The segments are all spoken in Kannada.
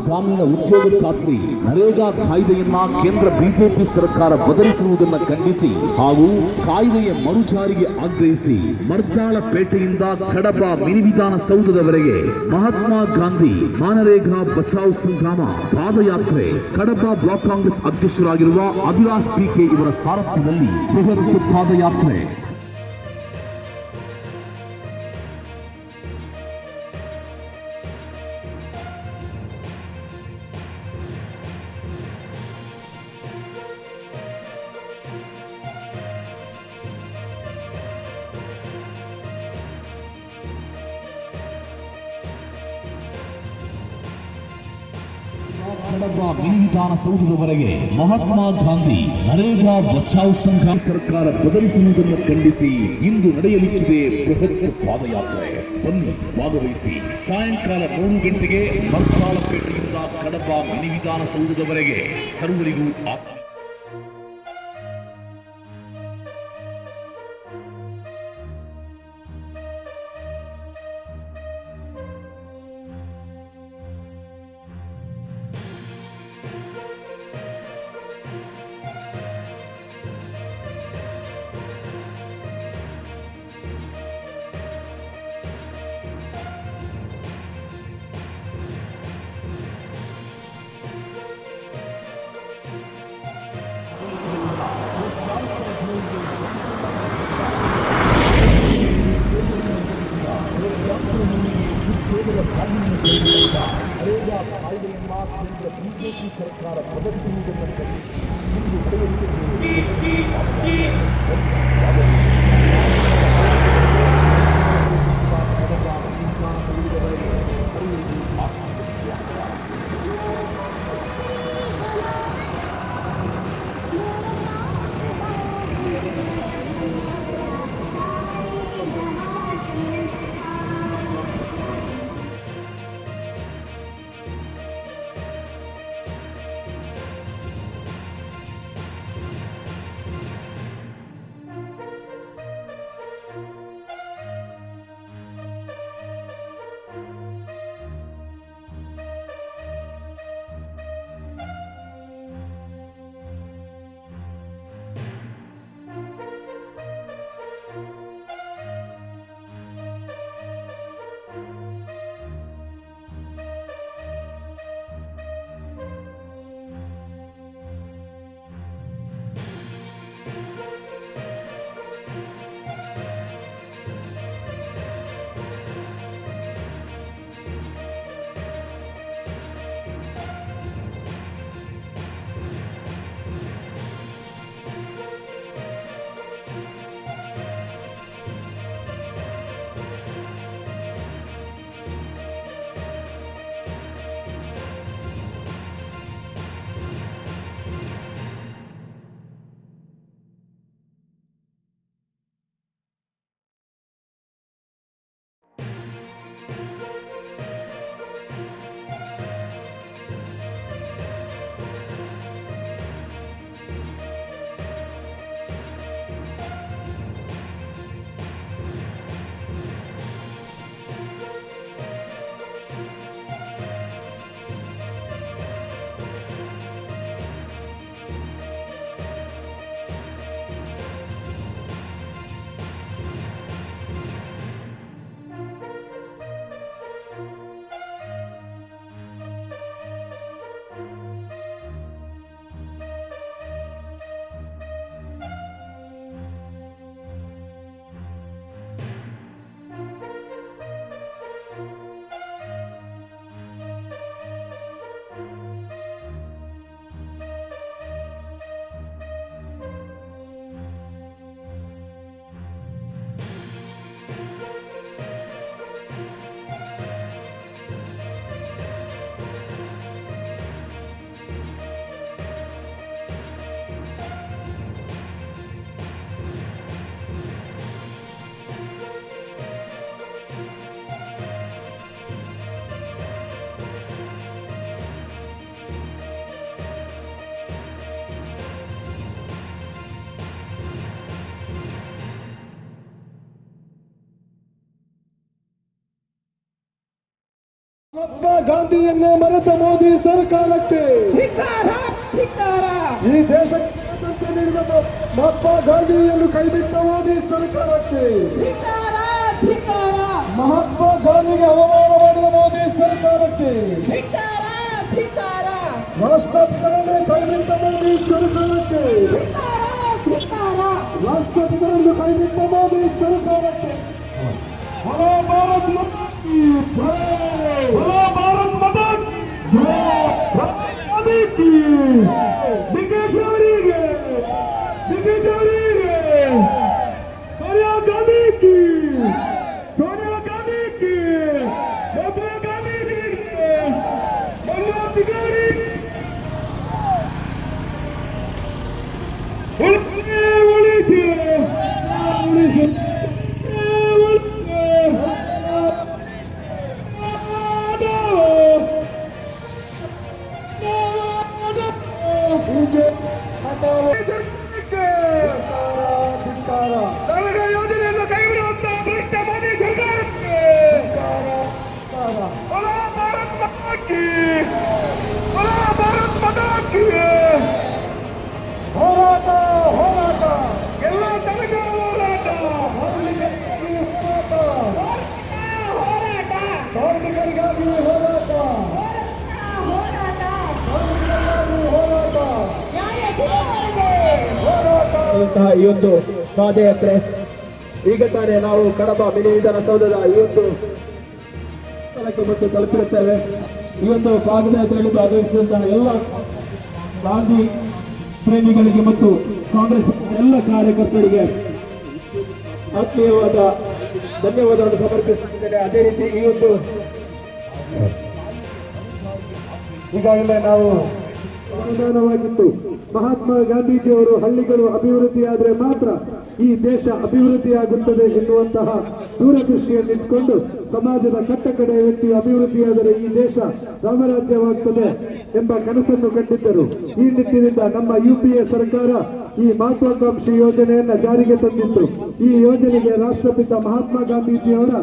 ಗ್ರಾಮೀಣ ಉದ್ಯೋಗ ಖಾತ್ರಿ ನರೇಗಾ ಕಾಯ್ದೆಯನ್ನ ಕೇಂದ್ರ ಬಿಜೆಪಿ ಸರ್ಕಾರ ಬದಲಿಸಿರುವುದನ್ನು ಖಂಡಿಸಿ ಹಾಗೂ ಕಾಯ್ದೆಯ ಮರುಜಾರಿಗೆ ಆಗ್ರಹಿಸಿ ಮರ್ದಾಳ ಪೇಟೆಯಿಂದ ಕಡಬ ಮಿನಿ ವಿಧಾನಸೌಧದವರೆಗೆ ಮಹಾತ್ಮ ಗಾಂಧಿ ಮನರೇಗಾ ಬಚಾವ್ ಸಂಗ್ರಾಮ ಪಾದಯಾತ್ರೆ ಕಡಬ ಬ್ಲಾಕ್ ಕಾಂಗ್ರೆಸ್ ಅಧ್ಯಕ್ಷರಾಗಿರುವ ಅಭಿಲಾಷ್ ಪಿಕೆ ಇವರ ಸಾರಥ್ಯದಲ್ಲಿ ಬೃಹತ್ ಪಾದಯಾತ್ರೆ. ಕಡಬ ಮಿನಿ ವಿಧಾನಸೌಧದವರೆಗೆ ಮಹಾತ್ಮ ಗಾಂಧಿ ನರೇಗಾ ಬಚಾವ್ ಸಂಘ ಸರ್ಕಾರ ಬದಲಿಸುವುದನ್ನು ಖಂಡಿಸಿ ಇಂದು ನಡೆಯಲಿಕ್ಕಿದೆ ಬೃಹತ್ ಪಾದಯಾತ್ರೆ. ಬನ್ನಿ ಭಾಗವಹಿಸಿ. ಸಾಯಂಕಾಲ 3 ಗಂಟೆಗೆ ಮರ್ದಾಳಪೇಟೆಯಿಂದ ಕಡಬ ಮಿನಿ ವಿಧಾನಸೌಧದವರೆಗೆ ಸರ್ವರಿಗೂ ನರೇಗಾ ಕಾಯ್ದೆಯನ್ನ ಕೇಂದ್ರ ಬಿಜೆಪಿ ಸರ್ಕಾರ ಬದಲಿಸುವುದನ್ನು ಮಹಾತ್ಮ ಗಾಂಧಿಯನ್ನೇ ಮರೆತ ಮೋದಿ ಸರ್ಕಾರಕ್ಕೆ ಈ ದೇಶಕ್ಕೆ ಸ್ವಾತಂತ್ರ್ಯ ನೀಡಿದ ಮಹಾತ್ಮ ಗಾಂಧಿಯನ್ನು ಕೈಬಿಟ್ಟ ಮೋದಿ ಸರ್ಕಾರಕ್ಕೆ ಮಹಾತ್ಮ ಗಾಂಧಿಗೆ ಅವಮಾನ ಮಾಡಿದ ಮೋದಿ ಸರ್ಕಾರಕ್ಕೆ ರಾಷ್ಟ್ರಪಿತರನ್ನೇ ಕೈಬಿಟ್ಟ ಮೋದಿ ಸರ್ಕಾರಕ್ಕೆ ರಾಷ್ಟ್ರಪಿತರನ್ನು ಕೈಬಿಟ್ಟ ಮೋದಿ ಸರ್ಕಾರಕ್ಕೆ बोलो भारत माता की जय, बोलो भारत माता की जय, मोदी की निकेश ಅವರಿಗೆ सोनिया गांधी की महात्मा गांधी की मनोज तिवारी उड़ीसी ಯೋಜನೆಯನ್ನು ಕೈ ಬಿಡುವಂತಹ ಭ್ರಷ್ಟ ಮೋದಿ ಸರ್ಕಾರಕ್ಕೆ ಭಾರತ್ ಮಾತಾ ಕಿ ಹೋರಾಟ ಎಲ್ಲ ತನಕ ಹೋರಾಟ ಕಾರ್ಮಿಕರಿಗಾಗಿ ಹೋರಾಟ ಈ ಒಂದು ಪಾದಯಾತ್ರೆ ಈಗ ತಾನೇ ನಾವು ಕಡಬ ಮಿನಿ ವಿಧಾನಸೌಧದ ಈ ಒಂದು ಸ್ಥಳಕ್ಕೆ ಬಂದು ತಲುಪಿರುತ್ತೇವೆ. ಈ ಒಂದು ಪಾದಯಾತ್ರೆಯಲ್ಲಿ ಭಾಗವಹಿಸಿದಂತಹ ಎಲ್ಲ ಗಾಂಧಿ ಪ್ರೇಮಿಗಳಿಗೆ ಮತ್ತು ಕಾಂಗ್ರೆಸ್ ಎಲ್ಲ ಕಾರ್ಯಕರ್ತರಿಗೆ ಆತ್ಮೀಯವಾದ ಧನ್ಯವಾದವನ್ನು ಸಮರ್ಪಿಸುತ್ತಿದ್ದೇನೆ. ಅದೇ ರೀತಿ ಈ ಒಂದು ಈಗಾಗಲೇ ನಾವು ಸಮಾಧಾನವಾಗಿತ್ತು. ಮಹಾತ್ಮ ಗಾಂಧೀಜಿಯವರು ಹಳ್ಳಿಗಳು ಅಭಿವೃದ್ಧಿಯಾದರೆ ಮಾತ್ರ ಈ ದೇಶ ಅಭಿವೃದ್ಧಿಯಾಗುತ್ತದೆ ಎನ್ನುವಂತಹ ದೂರದೃಷ್ಟಿಯನ್ನಿಟ್ಟುಕೊಂಡು ಸಮಾಜದ ಕಟ್ಟಕಡೆಯ ವ್ಯಕ್ತಿಯು ಅಭಿವೃದ್ಧಿಯಾದರೆ ಈ ದೇಶ ರಾಮರಾಜ್ಯವಾಗುತ್ತದೆ ಎಂಬ ಕನಸನ್ನು ಕಂಡಿದ್ದರು. ಈ ನಿಟ್ಟಿನಿಂದ ನಮ್ಮ UPA ಸರ್ಕಾರ ಈ ಮಹತ್ವಾಕಾಂಕ್ಷಿ ಯೋಜನೆಯನ್ನ ಜಾರಿಗೆ ತಂದಿತ್ತು. ಈ ಯೋಜನೆಗೆ ರಾಷ್ಟ್ರಪಿತ ಮಹಾತ್ಮ ಗಾಂಧೀಜಿಯವರ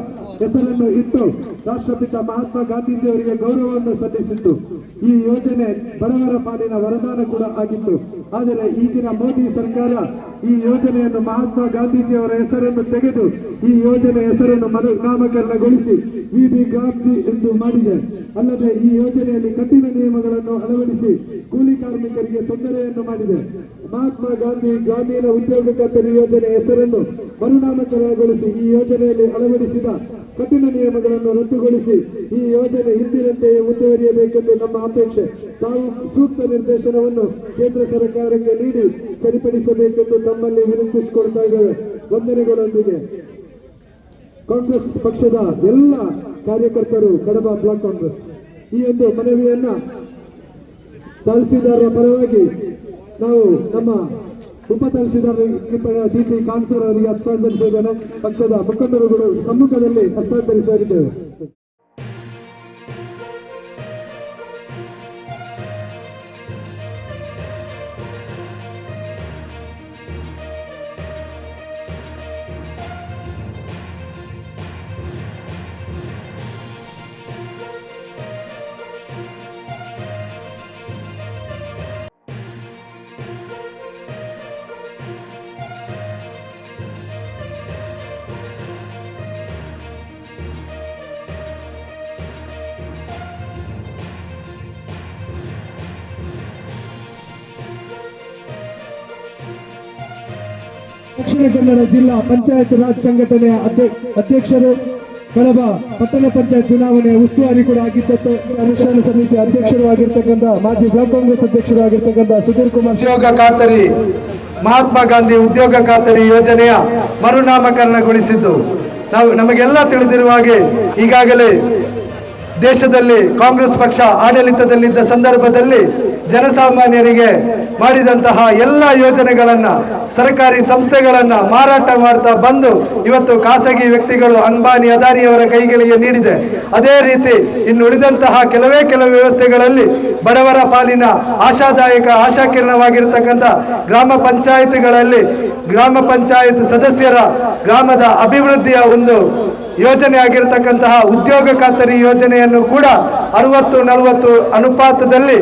ಹೆಸರನ್ನು ಇಟ್ಟು ರಾಷ್ಟ್ರಪಿತ ಮಹಾತ್ಮ ಗಾಂಧೀಜಿಯವರಿಗೆ ಗೌರವವನ್ನು ಸಲ್ಲಿಸಿತ್ತು. ಈ ಯೋಜನೆ ಬಡವರ ಪಾಲಿನ ವರದಾನ ಕೂಡ ಆಗಿತ್ತು. ಆದರೆ ಈಗಿನ ಮೋದಿ ಸರ್ಕಾರ ಈ ಯೋಜನೆಯನ್ನು ಮಹಾತ್ಮ ಗಾಂಧೀಜಿಯವರ ಹೆಸರನ್ನು ತೆಗೆದು ಈ ಯೋಜನೆ ಹೆಸರನ್ನು ನಾಮಕರಣಗೊಳಿಸಿ VB ಗ್ರಾಮ್ಜಿ ಎಂದು ಮಾಡಿದೆ. ಅಲ್ಲದೆ ಈ ಯೋಜನೆಯಲ್ಲಿ ಕಠಿಣ ನಿಯಮಗಳನ್ನು ಅಳವಡಿಸಿ ಕೂಲಿ ಕಾರ್ಮಿಕರಿಗೆ ತೊಂದರೆಯನ್ನು ಮಾಡಿದೆ. ಮಹಾತ್ಮ ಗಾಂಧಿ ಗ್ರಾಮೀಣ ಉದ್ಯೋಗ ಖಾತರಿ ಯೋಜನೆ ಹೆಸರನ್ನು ಮರುನಾಮಕರಣಗೊಳಿಸಿ ಈ ಯೋಜನೆಯಲ್ಲಿ ಅಳವಡಿಸಿದ ಕಠಿಣ ನಿಯಮಗಳನ್ನು ರದ್ದುಗೊಳಿಸಿ ಈ ಯೋಜನೆ ಹಿಂದಿನಂತೆಯೇ ಮುಂದುವರಿಯಬೇಕೆಂದು ನಮ್ಮ ಅಪೇಕ್ಷೆ. ತಾವು ಸೂಕ್ತ ನಿರ್ದೇಶನವನ್ನು ಕೇಂದ್ರ ಸರ್ಕಾರಕ್ಕೆ ನೀಡಿ ಸರಿಪಡಿಸಬೇಕೆಂದು ತಮ್ಮಲ್ಲಿ ವಿನಂತಿಸಿಕೊಳ್ತಾ ಇದ್ದೇವೆ. ವಂದನೆಗಳೊಂದಿಗೆ ಕಾಂಗ್ರೆಸ್ ಪಕ್ಷದ ಎಲ್ಲ ಕಾರ್ಯಕರ್ತರು, ಕಡಬ ಬ್ಲಾಕ್ ಕಾಂಗ್ರೆಸ್ ಈ ಒಂದು ಮನವಿಯನ್ನ ತಹಸೀಲ್ದಾರರ ಪರವಾಗಿ ನಾವು ನಮ್ಮ ಉಪ ತಹಸೀಲ್ದಾರ್ DT ಕಾನ್ಸರ್ ಅವರಿಗೆ ಹಸ್ತಾಂತರಿಸಿದ್ದೇನೆ. ಪಕ್ಷದ ಮುಖಂಡರುಗಳು ಸಮ್ಮುಖದಲ್ಲಿ ಹಸ್ತಾಂತರಿಸಲಿದ್ದೇವೆ. ದಕ್ಷಿಣ ಕನ್ನಡ ಜಿಲ್ಲಾ ಪಂಚಾಯತ್ ರಾಜ್ ಸಂಘಟನೆಯ ಅಧ್ಯಕ್ಷರು, ಕಡಬ ಪಟ್ಟಣ ಪಂಚಾಯತ್ ಚುನಾವಣೆಯ ಉಸ್ತುವಾರಿ ಕೂಡ ಆಗಿದ್ದ ಅನುಷ್ಠಾನ ಸಮಿತಿ ಅಧ್ಯಕ್ಷರು ಆಗಿರ್ತಕ್ಕಂಥ ಮಾಜಿ ಬ್ಲಾಕ್ ಕಾಂಗ್ರೆಸ್ ಅಧ್ಯಕ್ಷರು ಆಗಿರ್ತಕ್ಕಂಥ ಸುಧೀರ್ ಕುಮಾರ್ ಉದ್ಯೋಗ ಖಾತರಿ ಮಹಾತ್ಮ ಗಾಂಧಿ ಉದ್ಯೋಗ ಖಾತರಿ ಯೋಜನೆಯ ಮರುನಾಮಕರಣಗೊಳಿಸಿದ್ದು ನಮಗೆಲ್ಲ ತಿಳಿದಿರುವ ಹಾಗೆ ಈಗಾಗಲೇ ದೇಶದಲ್ಲಿ ಕಾಂಗ್ರೆಸ್ ಪಕ್ಷ ಆಡಳಿತದಲ್ಲಿದ್ದ ಸಂದರ್ಭದಲ್ಲಿ ಜನಸಾಮಾನ್ಯರಿಗೆ ಮಾಡಿದಂತಹ ಎಲ್ಲ ಯೋಜನೆಗಳನ್ನು ಸರ್ಕಾರಿ ಸಂಸ್ಥೆಗಳನ್ನು ಮಾರಾಟ ಮಾಡ್ತಾ ಬಂದು ಇವತ್ತು ಖಾಸಗಿ ವ್ಯಕ್ತಿಗಳು ಅಂಬಾನಿ ಅದಾನಿಯವರ ಕೈಗಳಿಗೆ ನೀಡಿದೆ. ಅದೇ ರೀತಿ ಇನ್ನು ಉಳಿದಂತಹ ಕೆಲವೇ ಕೆಲವು ವ್ಯವಸ್ಥೆಗಳಲ್ಲಿ ಬಡವರ ಪಾಲಿನ ಆಶಾದಾಯಕ ಆಶಾಕಿರಣವಾಗಿರ್ತಕ್ಕಂಥ ಗ್ರಾಮ ಪಂಚಾಯತ್ಗಳಲ್ಲಿ ಗ್ರಾಮ ಪಂಚಾಯತ್ ಸದಸ್ಯರ ಗ್ರಾಮದ ಅಭಿವೃದ್ಧಿಯ ಒಂದು ಯೋಜನೆ ಆಗಿರತಕ್ಕಂತಹ ಉದ್ಯೋಗ ಖಾತರಿ ಯೋಜನೆಯನ್ನು ಕೂಡ 60-40 ಅನುಪಾತದಲ್ಲಿ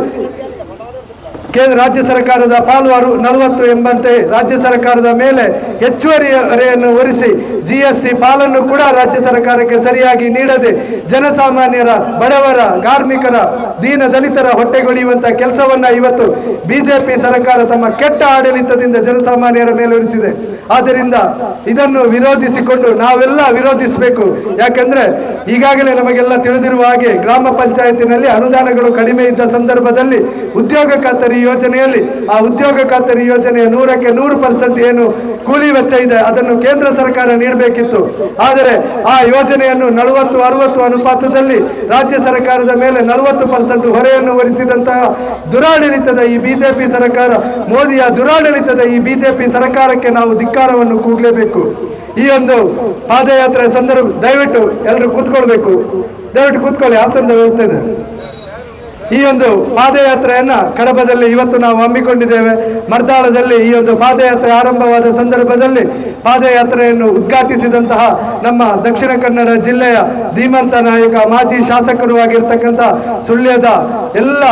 ರಾಜ್ಯ ಸರ್ಕಾರದ ಪಾಲು 40 ಎಂಬಂತೆ ರಾಜ್ಯ ಸರ್ಕಾರದ ಮೇಲೆ ಹೆಚ್ಚುವರಿ ಹೊರೆಯನ್ನು ಹೊರಿಸಿ GST ಪಾಲನ್ನು ಕೂಡ ರಾಜ್ಯ ಸರ್ಕಾರಕ್ಕೆ ಸರಿಯಾಗಿ ನೀಡದೆ ಜನಸಾಮಾನ್ಯರ, ಬಡವರ, ಕಾರ್ಮಿಕರ, ದೀನ ದಲಿತರ ಹೊಟ್ಟೆಗೊಡೆಯುವಂತಹ ಕೆಲಸವನ್ನ ಇವತ್ತು ಬಿಜೆಪಿ ಸರ್ಕಾರ ತಮ್ಮ ಕೆಟ್ಟ ಆಡಳಿತದಿಂದ ಜನಸಾಮಾನ್ಯರ ಮೇಲೆ ಹೊರಿಸಿದೆ. ಆದ್ದರಿಂದ ಇದನ್ನು ವಿರೋಧಿಸಿಕೊಂಡು ನಾವೆಲ್ಲ ವಿರೋಧಿಸಬೇಕು. ಯಾಕಂದ್ರೆ ಈಗಾಗಲೇ ನಮಗೆಲ್ಲ ತಿಳಿದಿರುವ ಹಾಗೆ ಗ್ರಾಮ ಪಂಚಾಯತಿನಲ್ಲಿ ಅನುದಾನಗಳು ಕಡಿಮೆ ಇದ್ದ ಸಂದರ್ಭದಲ್ಲಿ ಉದ್ಯೋಗ ಖಾತರಿ ಯೋಜನೆಯಲ್ಲಿ ಆ ಉದ್ಯೋಗ ಖಾತರಿ ಯೋಜನೆಯ 100ಕ್ಕೆ 100% ಏನು ಕೂಲಿ ವೆಚ್ಚ ಇದೆ ಅದನ್ನು ಕೇಂದ್ರ ಸರ್ಕಾರ ನೀಡಬೇಕಿತ್ತು. ಆದರೆ ಆ ಯೋಜನೆಯನ್ನು 40-60 ಅನುಪಾತದಲ್ಲಿ ರಾಜ್ಯ ಸರ್ಕಾರದ ಮೇಲೆ 40% ಹೊರೆಯನ್ನು ಹೊರಿಸಿದಂತಹ ದುರಾಡಳಿತದ ಈ ಬಿಜೆಪಿ ಸರ್ಕಾರ, ಮೋದಿಯ ದುರಾಡಳಿತದ ಈ ಬಿಜೆಪಿ ಸರ್ಕಾರಕ್ಕೆ ನಾವು ಧಿಕ್ಕಾರವನ್ನು ಕೂಗಲೇಬೇಕು. ಈ ಒಂದು ಪಾದಯಾತ್ರೆ ಸಂದರ್ಭ ದಯವಿಟ್ಟು ಎಲ್ಲರೂ ಕೂತ್ಕೊಳ್ಬೇಕು, ದಯವಿಟ್ಟು ಕೂತ್ಕೊಳ್ಳಿ, ಆಸನದ ವ್ಯವಸ್ಥೆ ಇದೆ. ಈ ಒಂದು ಪಾದಯಾತ್ರೆಯನ್ನ ಕಡಬದಲ್ಲಿ ಇವತ್ತು ನಾವು ಹಮ್ಮಿಕೊಂಡಿದ್ದೇವೆ. ಮರ್ದಾಳದಲ್ಲಿ ಈ ಒಂದು ಪಾದಯಾತ್ರೆ ಆರಂಭವಾದ ಸಂದರ್ಭದಲ್ಲಿ ಪಾದಯಾತ್ರೆಯನ್ನು ಉದ್ಘಾಟಿಸಿದಂತಹ ನಮ್ಮ ದಕ್ಷಿಣ ಕನ್ನಡ ಜಿಲ್ಲೆಯ ಧೀಮಂತ ನಾಯಕ, ಮಾಜಿ ಶಾಸಕರು ಆಗಿರ್ತಕ್ಕಂಥ ಸುಳ್ಯದ ಎಲ್ಲ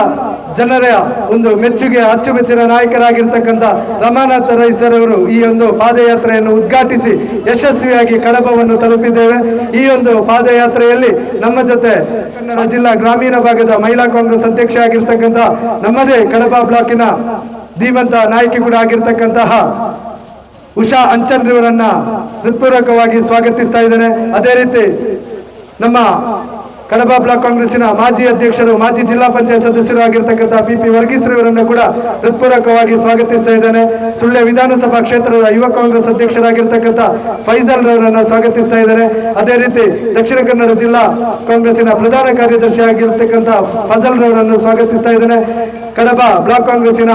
ಜನರ ಒಂದು ಮೆಚ್ಚುಗೆ, ಅಚ್ಚುಮೆಚ್ಚಿನ ನಾಯಕರಾಗಿರ್ತಕ್ಕಂಥ ರಮಾನಾಥ ರೈ ಸರ್ ಅವರು ಈ ಒಂದು ಪಾದಯಾತ್ರೆಯನ್ನು ಉದ್ಘಾಟಿಸಿ ಯಶಸ್ವಿಯಾಗಿ ಕಡಬವನ್ನು ತಲುಪಿದ್ದೇವೆ. ಈ ಒಂದು ಪಾದಯಾತ್ರೆಯಲ್ಲಿ ನಮ್ಮ ಜೊತೆ ಕನ್ನಡ ಜಿಲ್ಲಾ ಗ್ರಾಮೀಣ ಭಾಗದ ಮಹಿಳಾ ಕಾಂಗ್ರೆಸ್ ಅಧ್ಯಕ್ಷ ಆಗಿರ್ತಕ್ಕಂಥ ನಮ್ಮದೇ ಕಡಬ ಬ್ಲಾಕಿನ ಧೀಮಂತ ನಾಯಕಿ ಕೂಡ ಆಗಿರ್ತಕ್ಕಂತಹ ಉಷಾ ಅಂಚನ್ರವರನ್ನ ಹೃತ್ಪೂರ್ವಕವಾಗಿ ಸ್ವಾಗತಿಸ್ತಾ ಇದ್ದೇನೆ. ಅದೇ ರೀತಿ ನಮ್ಮ ಕಡಬ ಬ್ಲಾಕ್ ಕಾಂಗ್ರೆಸ್ಸಿನ ಮಾಜಿ ಅಧ್ಯಕ್ಷರು, ಮಾಜಿ ಜಿಲ್ಲಾ ಪಂಚಾಯತ್ ಸದಸ್ಯರು ಆಗಿರ್ತಕ್ಕಂಥ PP ವರ್ಗೀಸ್ ರವರನ್ನು ಕೂಡ ಹೃತ್ಪೂರ್ವಕವಾಗಿ ಸ್ವಾಗತಿಸ್ತಾ ಇದ್ದೇನೆ. ಸುಳ್ಯ ವಿಧಾನಸಭಾ ಕ್ಷೇತ್ರದ ಯುವ ಕಾಂಗ್ರೆಸ್ ಅಧ್ಯಕ್ಷರಾಗಿರ್ತಕ್ಕಂಥ ಫೈಜಲ್ ರವರನ್ನು ಸ್ವಾಗತಿಸ್ತಾ ಇದ್ದಾರೆ. ಅದೇ ರೀತಿ ದಕ್ಷಿಣ ಕನ್ನಡ ಜಿಲ್ಲಾ ಕಾಂಗ್ರೆಸ್ಸಿನ ಪ್ರಧಾನ ಕಾರ್ಯದರ್ಶಿ ಆಗಿರ್ತಕ್ಕಂಥ ಫಜಲ್ ರವರನ್ನು ಸ್ವಾಗತಿಸ್ತಾ ಇದ್ದೇನೆ. ಕಡಬ ಬ್ಲಾಕ್ ಕಾಂಗ್ರೆಸ್ಸಿನ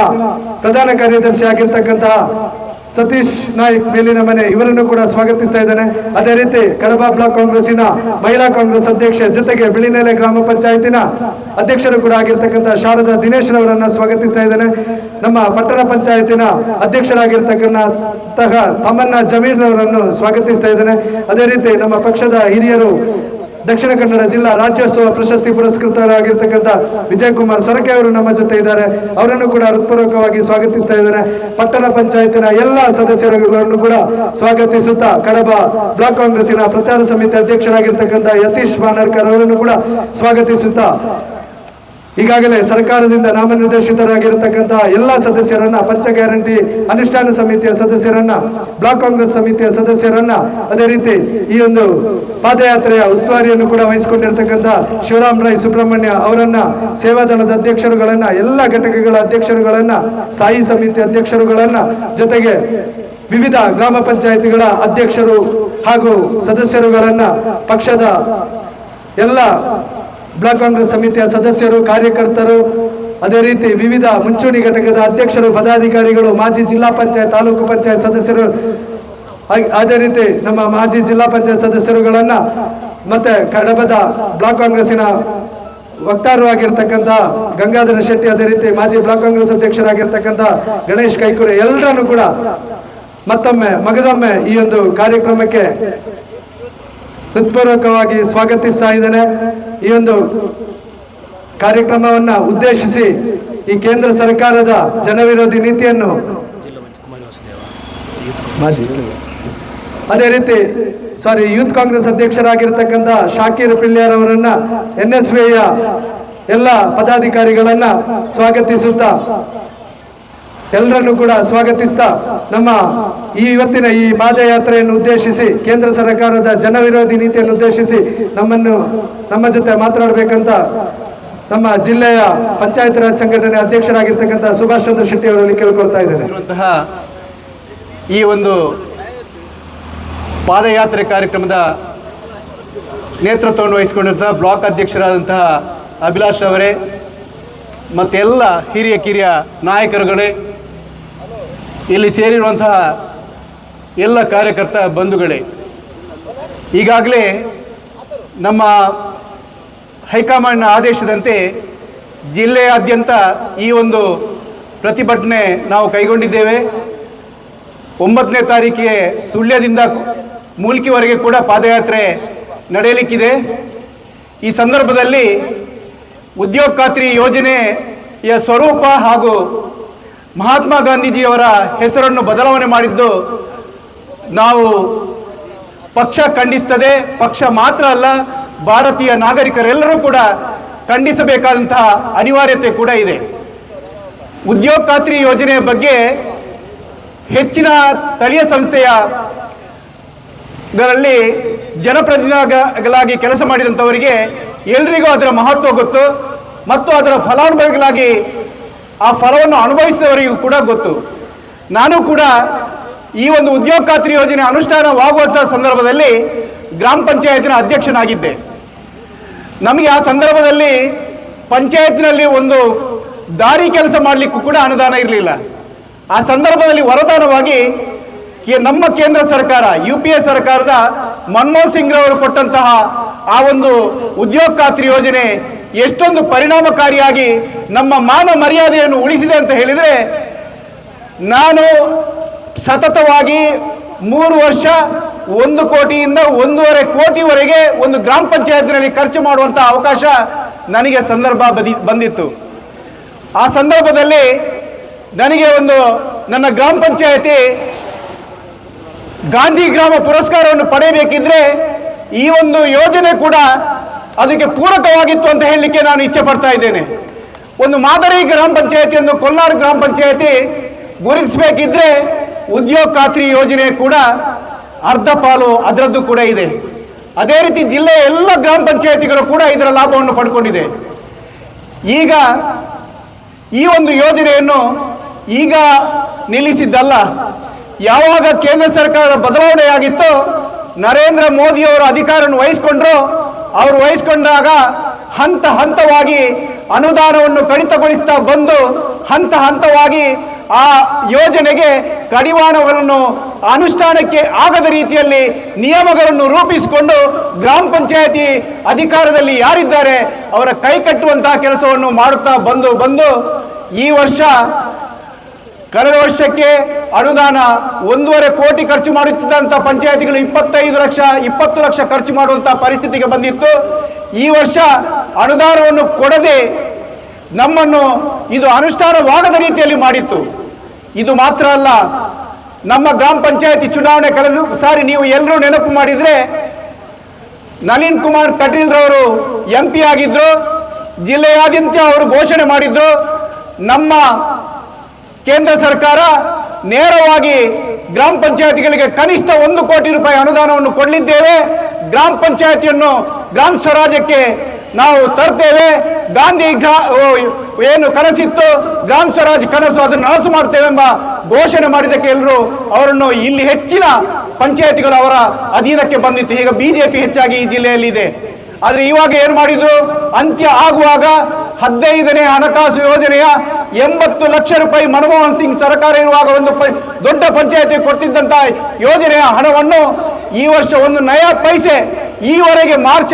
ಪ್ರಧಾನ ಕಾರ್ಯದರ್ಶಿ ಆಗಿರ್ತಕ್ಕಂತಹ ಸತೀಶ್ ನಾಯ್ಕ್ ಮೇಲಿನ ಮನೆ ಇವರನ್ನು ಕೂಡ ಸ್ವಾಗತಿಸ್ತಾ ಇದ್ದೇನೆ. ಅದೇ ರೀತಿ ಕಡಬ ಬ್ಲಾಕ್ ಕಾಂಗ್ರೆಸ್ಸಿನ ಮಹಿಳಾ ಕಾಂಗ್ರೆಸ್ ಅಧ್ಯಕ್ಷೆ ಜೊತೆಗೆ ಬಿಳಿನೆಲೆ ಗ್ರಾಮ ಪಂಚಾಯತಿನ ಅಧ್ಯಕ್ಷರು ಕೂಡ ಆಗಿರ್ತಕ್ಕಂಥ ಶಾರದಾ ದಿನೇಶ್ ರವರನ್ನ ಸ್ವಾಗತಿಸ್ತಾ ಇದ್ದೇನೆ. ನಮ್ಮ ಪಟ್ಟಣ ಪಂಚಾಯತಿನ ಅಧ್ಯಕ್ಷರಾಗಿರ್ತಕ್ಕಂತಹ ತಮನ್ನ ಜಮೀರ್ ರವರನ್ನು ಸ್ವಾಗತಿಸ್ತಾ ಇದ್ದೇನೆ. ಅದೇ ರೀತಿ ನಮ್ಮ ಪಕ್ಷದ ಹಿರಿಯರು, ದಕ್ಷಿಣ ಕನ್ನಡ ಜಿಲ್ಲಾ ರಾಜ್ಯೋತ್ಸವ ಪ್ರಶಸ್ತಿ ಪುರಸ್ಕೃತರಾಗಿರ್ತಕ್ಕಂಥ ವಿಜಯ್ ಕುಮಾರ್ ಸೊರಕೆ ಅವರು ನಮ್ಮ ಜೊತೆ ಇದ್ದಾರೆ. ಅವರನ್ನು ಕೂಡ ಹೃತ್ಪೂರ್ವಕವಾಗಿ ಸ್ವಾಗತಿಸ್ತಾ ಇದ್ದಾರೆ. ಪಟ್ಟಣ ಪಂಚಾಯತಿನ ಎಲ್ಲ ಸದಸ್ಯರುಗಳನ್ನು ಕೂಡ ಸ್ವಾಗತಿಸುತ್ತಾ ಕಡಬ ಬ್ಲಾಕ್ ಕಾಂಗ್ರೆಸ್ಸಿನ ಪ್ರಚಾರ ಸಮಿತಿ ಅಧ್ಯಕ್ಷರಾಗಿರ್ತಕ್ಕಂಥ ಯತೀಶ್ ಬಾನರ್ಕರ್ ಅವರನ್ನು ಕೂಡ ಸ್ವಾಗತಿಸುತ್ತಾ ಈಗಾಗಲೇ ಸರ್ಕಾರದಿಂದ ನಾಮನಿರ್ದೇಶಿತರಾಗಿರತಕ್ಕಂತಹ ಎಲ್ಲ ಸದಸ್ಯರನ್ನ, ಪಂಚ ಗ್ಯಾರಂಟಿ ಅನುಷ್ಠಾನ ಸಮಿತಿಯ ಸದಸ್ಯರನ್ನ, ಬ್ಲಾಕ್ ಕಾಂಗ್ರೆಸ್ ಸಮಿತಿಯ ಸದಸ್ಯರನ್ನ, ಅದೇ ರೀತಿ ಈ ಒಂದು ಪಾದಯಾತ್ರೆಯ ಉಸ್ತುವಾರಿಯನ್ನು ಕೂಡ ವಹಿಸಿಕೊಂಡಿರ್ತಕ್ಕಂಥ ಶಿವರಾಮ್ ರೈ ಸುಬ್ರಹ್ಮಣ್ಯ ಅವರನ್ನ, ಸೇವಾದಳದ ಅಧ್ಯಕ್ಷರುಗಳನ್ನ, ಎಲ್ಲ ಘಟಕಗಳ ಅಧ್ಯಕ್ಷರುಗಳನ್ನ, ಸ್ಥಾಯಿ ಸಮಿತಿ ಅಧ್ಯಕ್ಷರುಗಳನ್ನ, ಜೊತೆಗೆ ವಿವಿಧ ಗ್ರಾಮ ಪಂಚಾಯಿತಿಗಳ ಅಧ್ಯಕ್ಷರು ಹಾಗೂ ಸದಸ್ಯರುಗಳನ್ನ, ಪಕ್ಷದ ಎಲ್ಲ ಬ್ಲಾಕ್ ಕಾಂಗ್ರೆಸ್ ಸಮಿತಿಯ ಸದಸ್ಯರು, ಕಾರ್ಯಕರ್ತರು, ಅದೇ ರೀತಿ ವಿವಿಧ ಮುಂಚೂಣಿ ಘಟಕದ ಅಧ್ಯಕ್ಷರು, ಪದಾಧಿಕಾರಿಗಳು, ಮಾಜಿ ಜಿಲ್ಲಾ ಪಂಚಾಯತ್, ತಾಲೂಕು ಪಂಚಾಯತ್ ಸದಸ್ಯರು, ಅದೇ ರೀತಿ ನಮ್ಮ ಮಾಜಿ ಜಿಲ್ಲಾ ಪಂಚಾಯತ್ ಸದಸ್ಯರುಗಳನ್ನ, ಮತ್ತೆ ಕಡಬದ ಬ್ಲಾಕ್ ಕಾಂಗ್ರೆಸ್ಸಿನ ವಕ್ತಾರರು ಆಗಿರ್ತಕ್ಕಂಥ ಗಂಗಾಧರ ಶೆಟ್ಟಿ, ಅದೇ ರೀತಿ ಮಾಜಿ ಬ್ಲಾಕ್ ಕಾಂಗ್ರೆಸ್ ಅಧ್ಯಕ್ಷರಾಗಿರ್ತಕ್ಕಂಥ ಗಣೇಶ್ ಕೈಕುರೆ ಎಲ್ಲರನ್ನು ಕೂಡ ಮತ್ತೊಮ್ಮೆ ಮಗದೊಮ್ಮೆ ಈ ಒಂದು ಕಾರ್ಯಕ್ರಮಕ್ಕೆ ಹೃತ್ಪೂರ್ವಕವಾಗಿ ಸ್ವಾಗತಿಸ್ತಾ ಇದ್ದೇನೆ. ಈ ಒಂದು ಕಾರ್ಯಕ್ರಮವನ್ನು ಉದ್ದೇಶಿಸಿ ಈ ಕೇಂದ್ರ ಸರ್ಕಾರದ ಜನವಿರೋಧಿ ನೀತಿಯನ್ನು, ಅದೇ ರೀತಿ ಯೂತ್ ಕಾಂಗ್ರೆಸ್ ಅಧ್ಯಕ್ಷರಾಗಿರ್ತಕ್ಕಂಥ ಶಾಕೀರ್ ಪಿಳ್ಳಿಯರ್ ಅವರನ್ನ, NSVಯ ಎಲ್ಲ ಪದಾಧಿಕಾರಿಗಳನ್ನ ಸ್ವಾಗತಿಸುತ್ತಾ ಎಲ್ಲರನ್ನು ಕೂಡ ಸ್ವಾಗತಿಸ್ತಾ ನಮ್ಮ ಇವತ್ತಿನ ಈ ಪಾದಯಾತ್ರೆಯನ್ನು ಉದ್ದೇಶಿಸಿ, ಕೇಂದ್ರ ಸರ್ಕಾರದ ಜನವಿರೋಧಿ ನೀತಿಯನ್ನು ಉದ್ದೇಶಿಸಿ ನಮ್ಮ ಜೊತೆ ಮಾತನಾಡಬೇಕಂತ ನಮ್ಮ ಜಿಲ್ಲೆಯ ಪಂಚಾಯತ್ ರಾಜ್ ಸಂಘಟನೆ ಅಧ್ಯಕ್ಷರಾಗಿರ್ತಕ್ಕಂಥ ಸುಭಾಷ್ ಚಂದ್ರ ಶೆಟ್ಟಿ ಅವರಲ್ಲಿ ಕೇಳ್ಕೊಳ್ತಾ ಇದ್ದೇನೆ. ಈ ಒಂದು ಪಾದಯಾತ್ರೆ ಕಾರ್ಯಕ್ರಮದ ನೇತೃತ್ವವನ್ನು ವಹಿಸಿಕೊಂಡಿರುವಂತಹ ಬ್ಲಾಕ್ ಅಧ್ಯಕ್ಷರಾದಂತಹ ಅಭಿಲಾಷ್ ಅವರೇ, ಮತ್ತೆಲ್ಲ ಹಿರಿಯ ಕಿರಿಯ ನಾಯಕರುಗಳೇ, ಇಲ್ಲಿ ಸೇರಿರುವಂತಹ ಎಲ್ಲ ಕಾರ್ಯಕರ್ತ ಬಂಧುಗಳೇ, ಈಗಾಗಲೇ ನಮ್ಮ ಹೈಕಮಾಂಡ್ನ ಆದೇಶದಂತೆ ಜಿಲ್ಲೆಯಾದ್ಯಂತ ಈ ಒಂದು ಪ್ರತಿಭಟನೆ ನಾವು ಕೈಗೊಂಡಿದ್ದೇವೆ. 9ನೇ ತಾರೀಕಿಗೆ ಸುಳ್ಯದಿಂದ ಮೂಲ್ಕಿವರೆಗೆ ಕೂಡ ಪಾದಯಾತ್ರೆ ನಡೆಯಲಿಕ್ಕಿದೆ. ಈ ಸಂದರ್ಭದಲ್ಲಿ ಉದ್ಯೋಗ ಖಾತ್ರಿ ಯೋಜನೆಯ ಸ್ವರೂಪ ಹಾಗೂ ಮಹಾತ್ಮ ಗಾಂಧೀಜಿಯವರ ಹೆಸರನ್ನು ಬದಲಾವಣೆ ಮಾಡಿದ್ದು ನಾವು ಪಕ್ಷ ಖಂಡಿಸ್ತದೆ. ಪಕ್ಷ ಮಾತ್ರ ಅಲ್ಲ, ಭಾರತೀಯ ನಾಗರಿಕರೆಲ್ಲರೂ ಕೂಡ ಖಂಡಿಸಬೇಕಾದಂತಹ ಅನಿವಾರ್ಯತೆ ಕೂಡ ಇದೆ. ಉದ್ಯೋಗ ಖಾತ್ರಿ ಯೋಜನೆಯ ಬಗ್ಗೆ ಹೆಚ್ಚಿನ ಸ್ಥಳೀಯ ಸಂಸ್ಥೆಗಳಲ್ಲಿ ಜನಪ್ರತಿನಿಧಿಗಳಾಗಿ ಕೆಲಸ ಮಾಡಿದಂಥವರಿಗೆ ಎಲ್ರಿಗೂ ಅದರ ಮಹತ್ವ ಗೊತ್ತು ಮತ್ತು ಅದರ ಫಲಾನುಭವಿಗಳಾಗಿ ಆ ಫಲವನ್ನು ಅನುಭವಿಸಿದವರಿಗೂ ಕೂಡ ಗೊತ್ತು. ನಾನು ಕೂಡ ಈ ಒಂದು ಉದ್ಯೋಗ ಖಾತ್ರಿ ಯೋಜನೆ ಅನುಷ್ಠಾನವಾಗುವಂಥ ಸಂದರ್ಭದಲ್ಲಿ ಗ್ರಾಮ ಪಂಚಾಯತಿನ ಅಧ್ಯಕ್ಷನಾಗಿದ್ದೆ. ನಮಗೆ ಆ ಸಂದರ್ಭದಲ್ಲಿ ಪಂಚಾಯತ್ನಲ್ಲಿ ಒಂದು ದಾರಿ ಕೆಲಸ ಮಾಡಲಿಕ್ಕೂ ಕೂಡ ಅನುದಾನ ಇರಲಿಲ್ಲ. ಆ ಸಂದರ್ಭದಲ್ಲಿ ವರದಾನವಾಗಿ ನಮ್ಮ ಕೇಂದ್ರ ಸರ್ಕಾರ UPA ಸರ್ಕಾರದ ಮನಮೋಹನ್ ಸಿಂಗ್ ರವರು ಕೊಟ್ಟಂತಹ ಆ ಒಂದು ಉದ್ಯೋಗ ಖಾತ್ರಿ ಯೋಜನೆ ಎಷ್ಟೊಂದು ಪರಿಣಾಮಕಾರಿಯಾಗಿ ನಮ್ಮ ಮಾನ ಮರ್ಯಾದೆಯನ್ನು ಉಳಿಸಿದೆ ಅಂತ ಹೇಳಿದರೆ, ನಾನು ಸತತವಾಗಿ 3 ವರ್ಷ 1 ಕೋಟಿಯಿಂದ 1.5 ಕೋಟಿವರೆಗೆ ಒಂದು ಗ್ರಾಮ ಪಂಚಾಯತ್ನಲ್ಲಿ ಖರ್ಚು ಮಾಡುವಂಥ ಅವಕಾಶ ನನಗೆ ಸಂದರ್ಭ ಬಂದಿತ್ತು. ಆ ಸಂದರ್ಭದಲ್ಲಿ ನನಗೆ ನನ್ನ ಗ್ರಾಮ ಪಂಚಾಯತಿ ಗಾಂಧಿ ಗ್ರಾಮ ಪುರಸ್ಕಾರವನ್ನು ಪಡೆಯಬೇಕಿದ್ರೆ ಈ ಒಂದು ಯೋಜನೆ ಕೂಡ ಅದಕ್ಕೆ ಪೂರಕವಾಗಿತ್ತು ಅಂತ ಹೇಳಲಿಕ್ಕೆ ನಾನು ಇಚ್ಛೆ ಪಡ್ತಾ ಇದ್ದೇನೆ. ಒಂದು ಮಾದರಿ ಗ್ರಾಮ ಪಂಚಾಯತಿಯನ್ನು ಕೊಲ್ಲಾರ ಗ್ರಾಮ ಪಂಚಾಯತಿ ಗುರುತಿಸಬೇಕಿದ್ರೆ ಉದ್ಯೋಗ ಖಾತ್ರಿ ಯೋಜನೆ ಕೂಡ ಅರ್ಧ ಪಾಲು ಅದರದ್ದು ಕೂಡ ಇದೆ. ಅದೇ ರೀತಿ ಜಿಲ್ಲೆಯ ಎಲ್ಲ ಗ್ರಾಮ ಪಂಚಾಯತಿಗಳು ಕೂಡ ಇದರ ಲಾಭವನ್ನು ಪಡ್ಕೊಂಡಿದೆ. ಈಗ ಈ ಒಂದು ಯೋಜನೆಯನ್ನು ಈಗ ನಿಲ್ಲಿಸಿದ್ದಲ್ಲ, ಯಾವಾಗ ಕೇಂದ್ರ ಸರ್ಕಾರದ ಬದಲಾವಣೆಯಾಗಿತ್ತೋ, ನರೇಂದ್ರ ಮೋದಿಯವರು ಅಧಿಕಾರವನ್ನು ವಹಿಸಿಕೊಂಡ್ರು, ಅವರು ವಹಿಸಿಕೊಂಡಾಗ ಹಂತ ಹಂತವಾಗಿ ಅನುದಾನವನ್ನು ಕಡಿತಗೊಳಿಸ್ತಾ ಬಂದು ಹಂತ ಹಂತವಾಗಿ ಆ ಯೋಜನೆಗೆ ಕಡಿವಾಣಗಳನ್ನು ಅನುಷ್ಠಾನಕ್ಕೆ ಆಗದ ರೀತಿಯಲ್ಲಿ ನಿಯಮಗಳನ್ನು ರೂಪಿಸಿಕೊಂಡು ಗ್ರಾಮ ಪಂಚಾಯತಿ ಅಧಿಕಾರದಲ್ಲಿ ಯಾರಿದ್ದಾರೆ ಅವರ ಕೈ ಕಟ್ಟುವಂತಹ ಕೆಲಸವನ್ನು ಮಾಡುತ್ತಾ ಬಂದು ಈ ವರ್ಷ ಕಳೆದ ವರ್ಷಕ್ಕೆ ಅನುದಾನ 1.5 ಕೋಟಿ ಖರ್ಚು ಮಾಡುತ್ತಿದ್ದಂಥ ಪಂಚಾಯತಿಗಳು 20 ಲಕ್ಷ ಖರ್ಚು ಮಾಡುವಂಥ ಪರಿಸ್ಥಿತಿಗೆ ಬಂದಿತ್ತು. ಈ ವರ್ಷ ಅನುದಾನವನ್ನು ಕೊಡದೆ ನಮ್ಮನ್ನು ಇದು ಅನುಷ್ಠಾನವಾಗದ ರೀತಿಯಲ್ಲಿ ಮಾಡಿತ್ತು. ಇದು ಮಾತ್ರ ಅಲ್ಲ, ನಮ್ಮ ಗ್ರಾಮ ಪಂಚಾಯತಿ ಚುನಾವಣೆ ಕಳೆದ ಸಾರಿ ನೀವು ಎಲ್ಲರೂ ನೆನಪು ಮಾಡಿದರೆ ನಳಿನ್ ಕುಮಾರ್ ಕಟೀಲ್ ರವರು MP ಆಗಿದ್ರು, ಜಿಲ್ಲೆಯಾದ್ಯಂತ ಅವರು ಘೋಷಣೆ ಮಾಡಿದ್ರು, ನಮ್ಮ ಕೇಂದ್ರ ಸರ್ಕಾರ ನೇರವಾಗಿ ಗ್ರಾಮ ಪಂಚಾಯತಿಗಳಿಗೆ ಕನಿಷ್ಠ 1 ಕೋಟಿ ರೂಪಾಯಿ ಅನುದಾನವನ್ನು ಕೊಡಲಿದ್ದೇವೆ, ಗ್ರಾಮ ಪಂಚಾಯತಿಯನ್ನು ಗ್ರಾಮ ಸ್ವರಾಜ್ಯಕ್ಕೆ ನಾವು ತರ್ತೇವೆ, ಗಾಂಧಿ ಏನು ಕನಸಿತ್ತು ಗ್ರಾಮ ಸ್ವರಾಜ್ ಕನಸು ಅದನ್ನು ನನಸು ಮಾಡ್ತೇವೆ ಎಂಬ ಘೋಷಣೆ ಮಾಡಿದ್ದಕ್ಕೆ ಎಲ್ಲರೂ ಅವರನ್ನು ಇಲ್ಲಿ ಹೆಚ್ಚಿನ ಪಂಚಾಯತಿಗಳು ಅವರ ಅಧೀನಕ್ಕೆ ಬಂದಿತ್ತು. ಈಗ BJP ಹೆಚ್ಚಾಗಿ ಈ ಜಿಲ್ಲೆಯಲ್ಲಿ ಇದೆ. ಆದರೆ ಇವಾಗ ಏನು ಮಾಡಿದ್ರು, ಅಂತ್ಯ ಆಗುವಾಗ 15ನೇ ಹಣಕಾಸು ಯೋಜನೆಯ 80 ಲಕ್ಷ ರೂಪಾಯಿ ಮನಮೋಹನ್ ಸಿಂಗ್ ಸರ್ಕಾರ ಇರುವಾಗ ಒಂದು ದೊಡ್ಡ ಪಂಚಾಯತಿ ಕೊಡ್ತಿದ್ದಂಥ ಯೋಜನೆಯ ಹಣವನ್ನು ಈ ವರ್ಷ 1 ನಯಾ ಪೈಸೆ ಈವರೆಗೆ ಮಾರ್ಚ್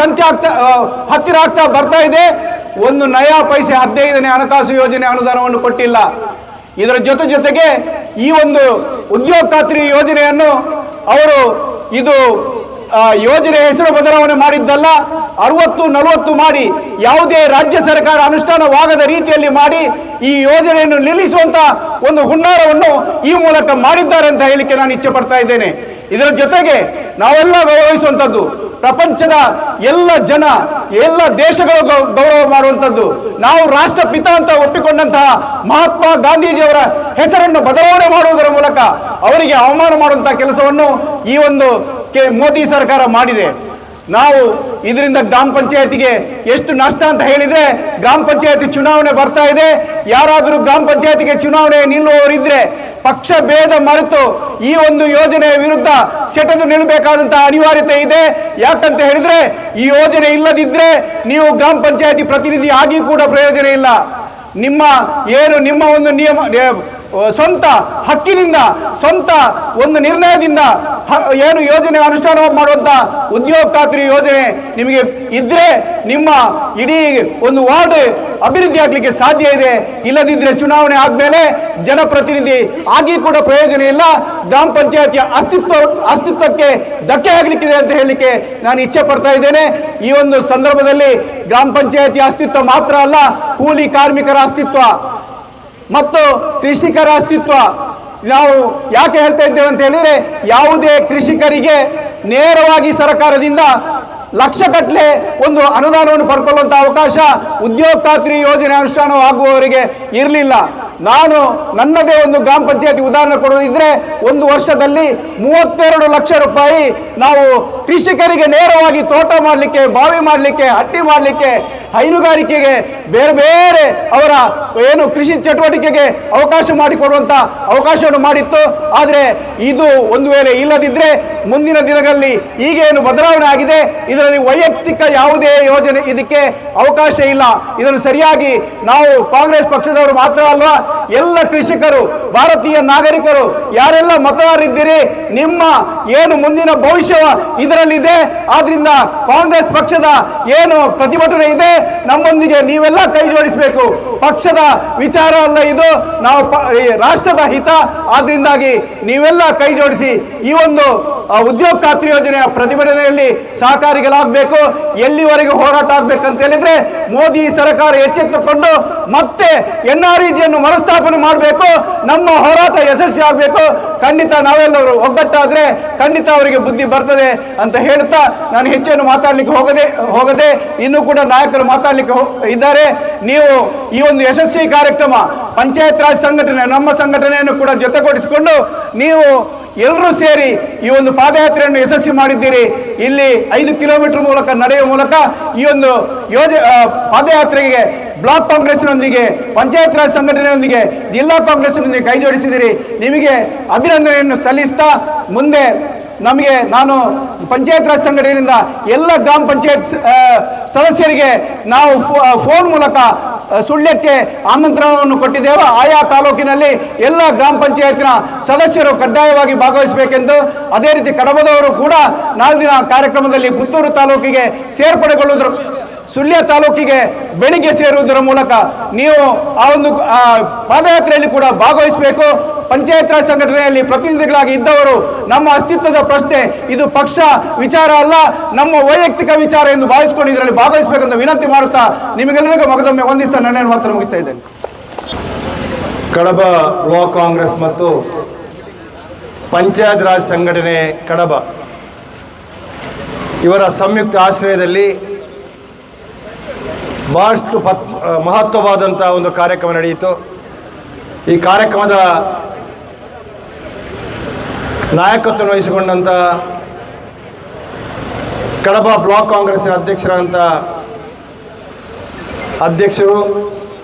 ಹತ್ತಿರ ಆಗ್ತಾ ಬರ್ತಾ ಇದೆ, 1 ನಯಾ ಪೈಸೆ 15ನೇ ಹಣಕಾಸು ಯೋಜನೆ ಅನುದಾನವನ್ನು ಕೊಟ್ಟಿಲ್ಲ. ಇದರ ಜೊತೆಗೆ ಈ ಒಂದು ಉದ್ಯೋಗ ಖಾತ್ರಿ ಯೋಜನೆಯನ್ನು ಅವರು ಇದು ಯೋಜನೆ ಹೆಸರು ಬದಲಾವಣೆ ಮಾಡಿದ್ದಲ್ಲ, 60-40 ಮಾಡಿ ಯಾವುದೇ ರಾಜ್ಯ ಸರ್ಕಾರ ಅನುಷ್ಠಾನವಾಗದ ರೀತಿಯಲ್ಲಿ ಮಾಡಿ ಈ ಯೋಜನೆಯನ್ನು ನಿಲ್ಲಿಸುವಂತ ಒಂದು ಹುನ್ನಾರವನ್ನು ಈ ಮೂಲಕ ಮಾಡಿದ್ದಾರೆ ಅಂತ ಹೇಳಿಕೆ ನಾನು ಇಚ್ಛೆ ಪಡ್ತಾ ಇದ್ದೇನೆ. ಇದರ ಜೊತೆಗೆ ನಾವೆಲ್ಲ ಗೌರವಿಸುವಂಥದ್ದು, ಪ್ರಪಂಚದ ಎಲ್ಲ ದೇಶಗಳು ಗೌರವ ಮಾಡುವಂಥದ್ದು, ನಾವು ರಾಷ್ಟ್ರಪಿತ ಅಂತ ಒಪ್ಪಿಕೊಂಡಂತಹ ಮಹಾತ್ಮ ಗಾಂಧೀಜಿಯವರ ಹೆಸರನ್ನು ಬದಲಾವಣೆ ಮಾಡುವುದರ ಮೂಲಕ ಅವರಿಗೆ ಅವಮಾನ ಮಾಡುವಂತಹ ಕೆಲಸವನ್ನು ಈ ಒಂದು ಮೋದಿ ಸರ್ಕಾರ ಮಾಡಿದೆ. ನಾವು ಇದರಿಂದ ಗ್ರಾಮ ಪಂಚಾಯತಿಗೆ ಎಷ್ಟು ನಷ್ಟ ಅಂತ ಹೇಳಿದ್ರೆ, ಗ್ರಾಮ ಪಂಚಾಯತಿ ಚುನಾವಣೆ ಬರ್ತಾ ಇದೆ, ಯಾರಾದರೂ ಗ್ರಾಮ ಪಂಚಾಯತಿಗೆ ಚುನಾವಣೆ ನಿಲ್ಲುವವರಿದ್ರೆ ಪಕ್ಷ ಭೇದ ಮರೆತು ಈ ಒಂದು ಯೋಜನೆಯ ವಿರುದ್ಧ ಸೆಟೆದು ನಿಲ್ಲಬೇಕಾದಂತಹ ಅನಿವಾರ್ಯತೆ ಇದೆ. ಯಾಕಂತ ಹೇಳಿದ್ರೆ ಈ ಯೋಜನೆ ಇಲ್ಲದಿದ್ರೆ ನೀವು ಗ್ರಾಮ ಪಂಚಾಯತಿ ಪ್ರತಿನಿಧಿ ಆಗಿ ಕೂಡ ಪ್ರಯೋಜನ ಇಲ್ಲ. ನಿಮ್ಮ ಒಂದು ಸ್ವಂತ ಹಕ್ಕಿನಿಂದ, ಸ್ವಂತ ಒಂದು ನಿರ್ಣಯದಿಂದ ಏನು ಯೋಜನೆ ಅನುಷ್ಠಾನ ಮಾಡುವಂಥ ಉದ್ಯೋಗ ಖಾತ್ರಿ ಯೋಜನೆ ನಿಮಗೆ ಇದ್ದರೆ ನಿಮ್ಮ ಇಡೀ ಒಂದು ವಾರ್ಡ್ ಅಭಿವೃದ್ಧಿ ಆಗಲಿಕ್ಕೆ ಸಾಧ್ಯ ಇದೆ. ಇಲ್ಲದಿದ್ದರೆ ಚುನಾವಣೆ ಆದಮೇಲೆ ಜನಪ್ರತಿನಿಧಿ ಆಗಿ ಕೂಡ ಪ್ರಯೋಜನ ಇಲ್ಲ. ಗ್ರಾಮ ಪಂಚಾಯತಿಯ ಅಸ್ತಿತ್ವಕ್ಕೆ ಧಕ್ಕೆ ಆಗಲಿಕ್ಕಿದೆ ಅಂತ ಹೇಳಲಿಕ್ಕೆ ನಾನು ಇಚ್ಛೆ ಪಡ್ತಾ ಇದ್ದೇನೆ. ಈ ಒಂದು ಸಂದರ್ಭದಲ್ಲಿ ಗ್ರಾಮ ಪಂಚಾಯತಿಯ ಅಸ್ತಿತ್ವ ಮಾತ್ರ ಅಲ್ಲ, ಕೂಲಿ ಕಾರ್ಮಿಕರ ಅಸ್ತಿತ್ವ ಮತ್ತು ಕೃಷಿಕರ ಅಸ್ತಿತ್ವ ನಾವು ಯಾಕೆ ಹೇಳ್ತಾ ಇದ್ದೇವೆ ಅಂತ ಹೇಳಿದರೆ, ಯಾವುದೇ ಕೃಷಿಕರಿಗೆ ನೇರವಾಗಿ ಸರ್ಕಾರದಿಂದ ಲಕ್ಷಗಟ್ಟಲೆ ಒಂದು ಅನುದಾನವನ್ನು ಪಡ್ಕೊಳ್ಳುವಂಥ ಅವಕಾಶ ಉದ್ಯೋಗ ಖಾತ್ರಿ ಯೋಜನೆ ಅನುಷ್ಠಾನವಾಗುವವರಿಗೆ ಇರಲಿಲ್ಲ. ನಾನು ನನ್ನದೇ ಒಂದು ಗ್ರಾಮ ಪಂಚಾಯತಿ ಉದಾಹರಣೆ ಕೊಡೋದಿದ್ರೆ, ಒಂದು ವರ್ಷದಲ್ಲಿ 32 ಲಕ್ಷ ರೂಪಾಯಿ ನಾವು ಕೃಷಿಕರಿಗೆ ನೇರವಾಗಿ ತೋಟ ಮಾಡಲಿಕ್ಕೆ, ಬಾವಿ ಮಾಡಲಿಕ್ಕೆ, ಹಟ್ಟಿ ಮಾಡಲಿಕ್ಕೆ, ಹೈನುಗಾರಿಕೆಗೆ, ಬೇರೆ ಬೇರೆ ಅವರ ಏನು ಕೃಷಿ ಚಟುವಟಿಕೆಗೆ ಅವಕಾಶ ಮಾಡಿಕೊಡುವಂಥ ಅವಕಾಶವನ್ನು ಮಾಡಿತ್ತು. ಆದರೆ ಇದು ಒಂದು ವೇಳೆ ಇಲ್ಲದಿದ್ದರೆ ಮುಂದಿನ ದಿನಗಳಲ್ಲಿ ಈಗೇನು ಬದಲಾವಣೆ ಆಗಿದೆ, ಇದರಲ್ಲಿ ವೈಯಕ್ತಿಕ ಯಾವುದೇ ಯೋಜನೆ ಇದಕ್ಕೆ ಅವಕಾಶ ಇಲ್ಲ. ಇದನ್ನು ಸರಿಯಾಗಿ ನಾವು ಕಾಂಗ್ರೆಸ್ ಪಕ್ಷದವರು ಮಾತ್ರ ಅಲ್ವಾ, ಎಲ್ಲ ಕೃಷಿಕರು, ಭಾರತೀಯ ನಾಗರಿಕರು, ಯಾರೆಲ್ಲ ಮತದಾರರಿದ್ದೀರಿ, ನಿಮ್ಮ ಏನು ಮುಂದಿನ ಭವಿಷ್ಯ ಇದರಲ್ಲಿದೆ. ಆದ್ರಿಂದ ಕಾಂಗ್ರೆಸ್ ಪಕ್ಷದ ಏನು ಪ್ರತಿಭಟನೆ ಇದೆ, ನಮ್ಮೊಂದಿಗೆ ನೀವೆಲ್ಲ ಕೈ ಜೋಡಿಸಬೇಕು. ಪಕ್ಷದ ವಿಚಾರ ಅಲ್ಲ ಇದು, ನಾವು ರಾಷ್ಟ್ರದ ಹಿತ. ಆದ್ರಿಂದಾಗಿ ನೀವೆಲ್ಲ ಕೈ ಜೋಡಿಸಿ ಈ ಒಂದು ಉದ್ಯೋಗ ಖಾತ್ರಿ ಯೋಜನೆಯ ಪ್ರತಿಭಟನೆಯಲ್ಲಿ ಸಹಕಾರಿಗಳಾಗಬೇಕು. ಎಲ್ಲಿವರೆಗೆ ಹೋರಾಟ ಆಗ್ಬೇಕಂತ ಹೇಳಿದ್ರೆ, ಮೋದಿ ಸರ್ಕಾರ ಎಚ್ಚೆತ್ತುಕೊಂಡು ಮತ್ತೆ NREGಯನ್ನು ಮರುಸ್ಥಾಪನೆ ಮಾಡಬೇಕು. ನಮ್ಮ ಹೋರಾಟ ಯಶಸ್ವಿ ಆಗಬೇಕು. ಖಂಡಿತ ನಾವೆಲ್ಲರೂ ಒಗ್ಗಟ್ಟಾದರೆ ಖಂಡಿತ ಅವರಿಗೆ ಬುದ್ಧಿ ಬರ್ತದೆ ಅಂತ ಹೇಳ್ತಾ ನಾನು ಹೆಚ್ಚೇನು ಮಾತಾಡಲಿಕ್ಕೆ ಹೋಗದೆ ಇನ್ನೂ ಕೂಡ ನಾಯಕರು ಮಾತಾಡಲಿಕ್ಕೆ ಇದ್ದಾರೆ. ನೀವು ಈ ಒಂದು ಯಶಸ್ವಿ ಕಾರ್ಯಕ್ರಮ ಪಂಚಾಯತ್ ರಾಜ್ ಸಂಘಟನೆ, ನಮ್ಮ ಸಂಘಟನೆಯನ್ನು ಕೂಡ ಜೊತೆಗೂಡಿಸಿಕೊಂಡು ನೀವು ಎಲ್ಲರೂ ಸೇರಿ ಈ ಒಂದು ಪಾದಯಾತ್ರೆಯನ್ನು ಯಶಸ್ವಿ ಮಾಡಿದ್ದೀರಿ. ಇಲ್ಲಿ 5 ಕಿಲೋಮೀಟರ್ ಮೂಲಕ ನಡೆಯುವ ಮೂಲಕ ಈ ಒಂದು ಪಾದಯಾತ್ರೆಗೆ ಬ್ಲಾಕ್ ಕಾಂಗ್ರೆಸ್ನೊಂದಿಗೆ, ಪಂಚಾಯತ್ ರಾಜ್ ಸಂಘಟನೆಯೊಂದಿಗೆ, ಜಿಲ್ಲಾ ಕಾಂಗ್ರೆಸ್ನೊಂದಿಗೆ ಕೈ ಜೋಡಿಸಿದಿರಿ. ನಿಮಗೆ ಅಭಿನಂದನೆಯನ್ನು ಸಲ್ಲಿಸ್ತಾ ಮುಂದೆ ನಾನು ಪಂಚಾಯತ್ ರಾಜ್ ಸಂಘಟನೆಯಿಂದ ಎಲ್ಲ ಗ್ರಾಮ ಪಂಚಾಯತ್ ಸದಸ್ಯರಿಗೆ ನಾವು ಫೋನ್ ಮೂಲಕ ಸುಳ್ಯಕ್ಕೆ ಆಮಂತ್ರಣವನ್ನು ಕೊಟ್ಟಿದ್ದೇವೆ. ಆಯಾ ತಾಲೂಕಿನಲ್ಲಿ ಎಲ್ಲ ಗ್ರಾಮ ಪಂಚಾಯತ್ನ ಸದಸ್ಯರು ಕಡ್ಡಾಯವಾಗಿ ಭಾಗವಹಿಸಬೇಕೆಂದು, ಅದೇ ರೀತಿ ಕಡಬದವರು ಕೂಡ ನಾಳಿನ ಕಾರ್ಯಕ್ರಮದಲ್ಲಿ ಪುತ್ತೂರು ತಾಲೂಕಿಗೆ ಸೇರ್ಪಡೆಗೊಳ್ಳುವುದರ, ಸುಳ್ಯ ತಾಲೂಕಿಗೆ ಬೆಳಿಗ್ಗೆ ಸೇರುವುದರ ಮೂಲಕ ನೀವು ಆ ಒಂದು ಪಾದಯಾತ್ರೆಯಲ್ಲಿ ಕೂಡ ಭಾಗವಹಿಸಬೇಕು. ಪಂಚಾಯತ್ ರಾಜ್ ಸಂಘಟನೆಯಲ್ಲಿ ಪ್ರತಿನಿಧಿಗಳಾಗಿ ಇದ್ದವರು ನಮ್ಮ ಅಸ್ತಿತ್ವದ ಪ್ರಶ್ನೆ ಇದು ಪಕ್ಷ ವಿಚಾರ ಅಲ್ಲ, ನಮ್ಮ ವೈಯಕ್ತಿಕ ವಿಚಾರ ಎಂದು ಭಾವಿಸಿಕೊಂಡು ಇದರಲ್ಲಿ ಭಾಗವಹಿಸಬೇಕೆಂದು ವಿನಂತಿ ಮಾಡುತ್ತಾ ನಿಮಗೆಲ್ಲರಿಗೂ ಮಗದೊಮ್ಮೆ ವಂದಿಸ್ತಾ ನನ್ನನ್ನು ಮಾತ್ರ ಮುಗಿಸ್ತಾ ಇದ್ದೇನೆ. ಕಡಬ ಬ್ಲಾಕ್ ಕಾಂಗ್ರೆಸ್ ಮತ್ತು ಪಂಚಾಯತ್ ರಾಜ್ ಸಂಘಟನೆ ಕಡಬ ಇವರ ಸಂಯುಕ್ತ ಆಶ್ರಯದಲ್ಲಿ ಬಹಳಷ್ಟು ಮಹತ್ವವಾದಂಥ ಒಂದು ಕಾರ್ಯಕ್ರಮ ನಡೆಯಿತು. ಈ ಕಾರ್ಯಕ್ರಮದ ನಾಯಕತ್ವ ವಹಿಸಿಕೊಂಡಂಥ ಕಡಬ ಬ್ಲಾಕ್ ಕಾಂಗ್ರೆಸ್ಸಿನ ಅಧ್ಯಕ್ಷರು,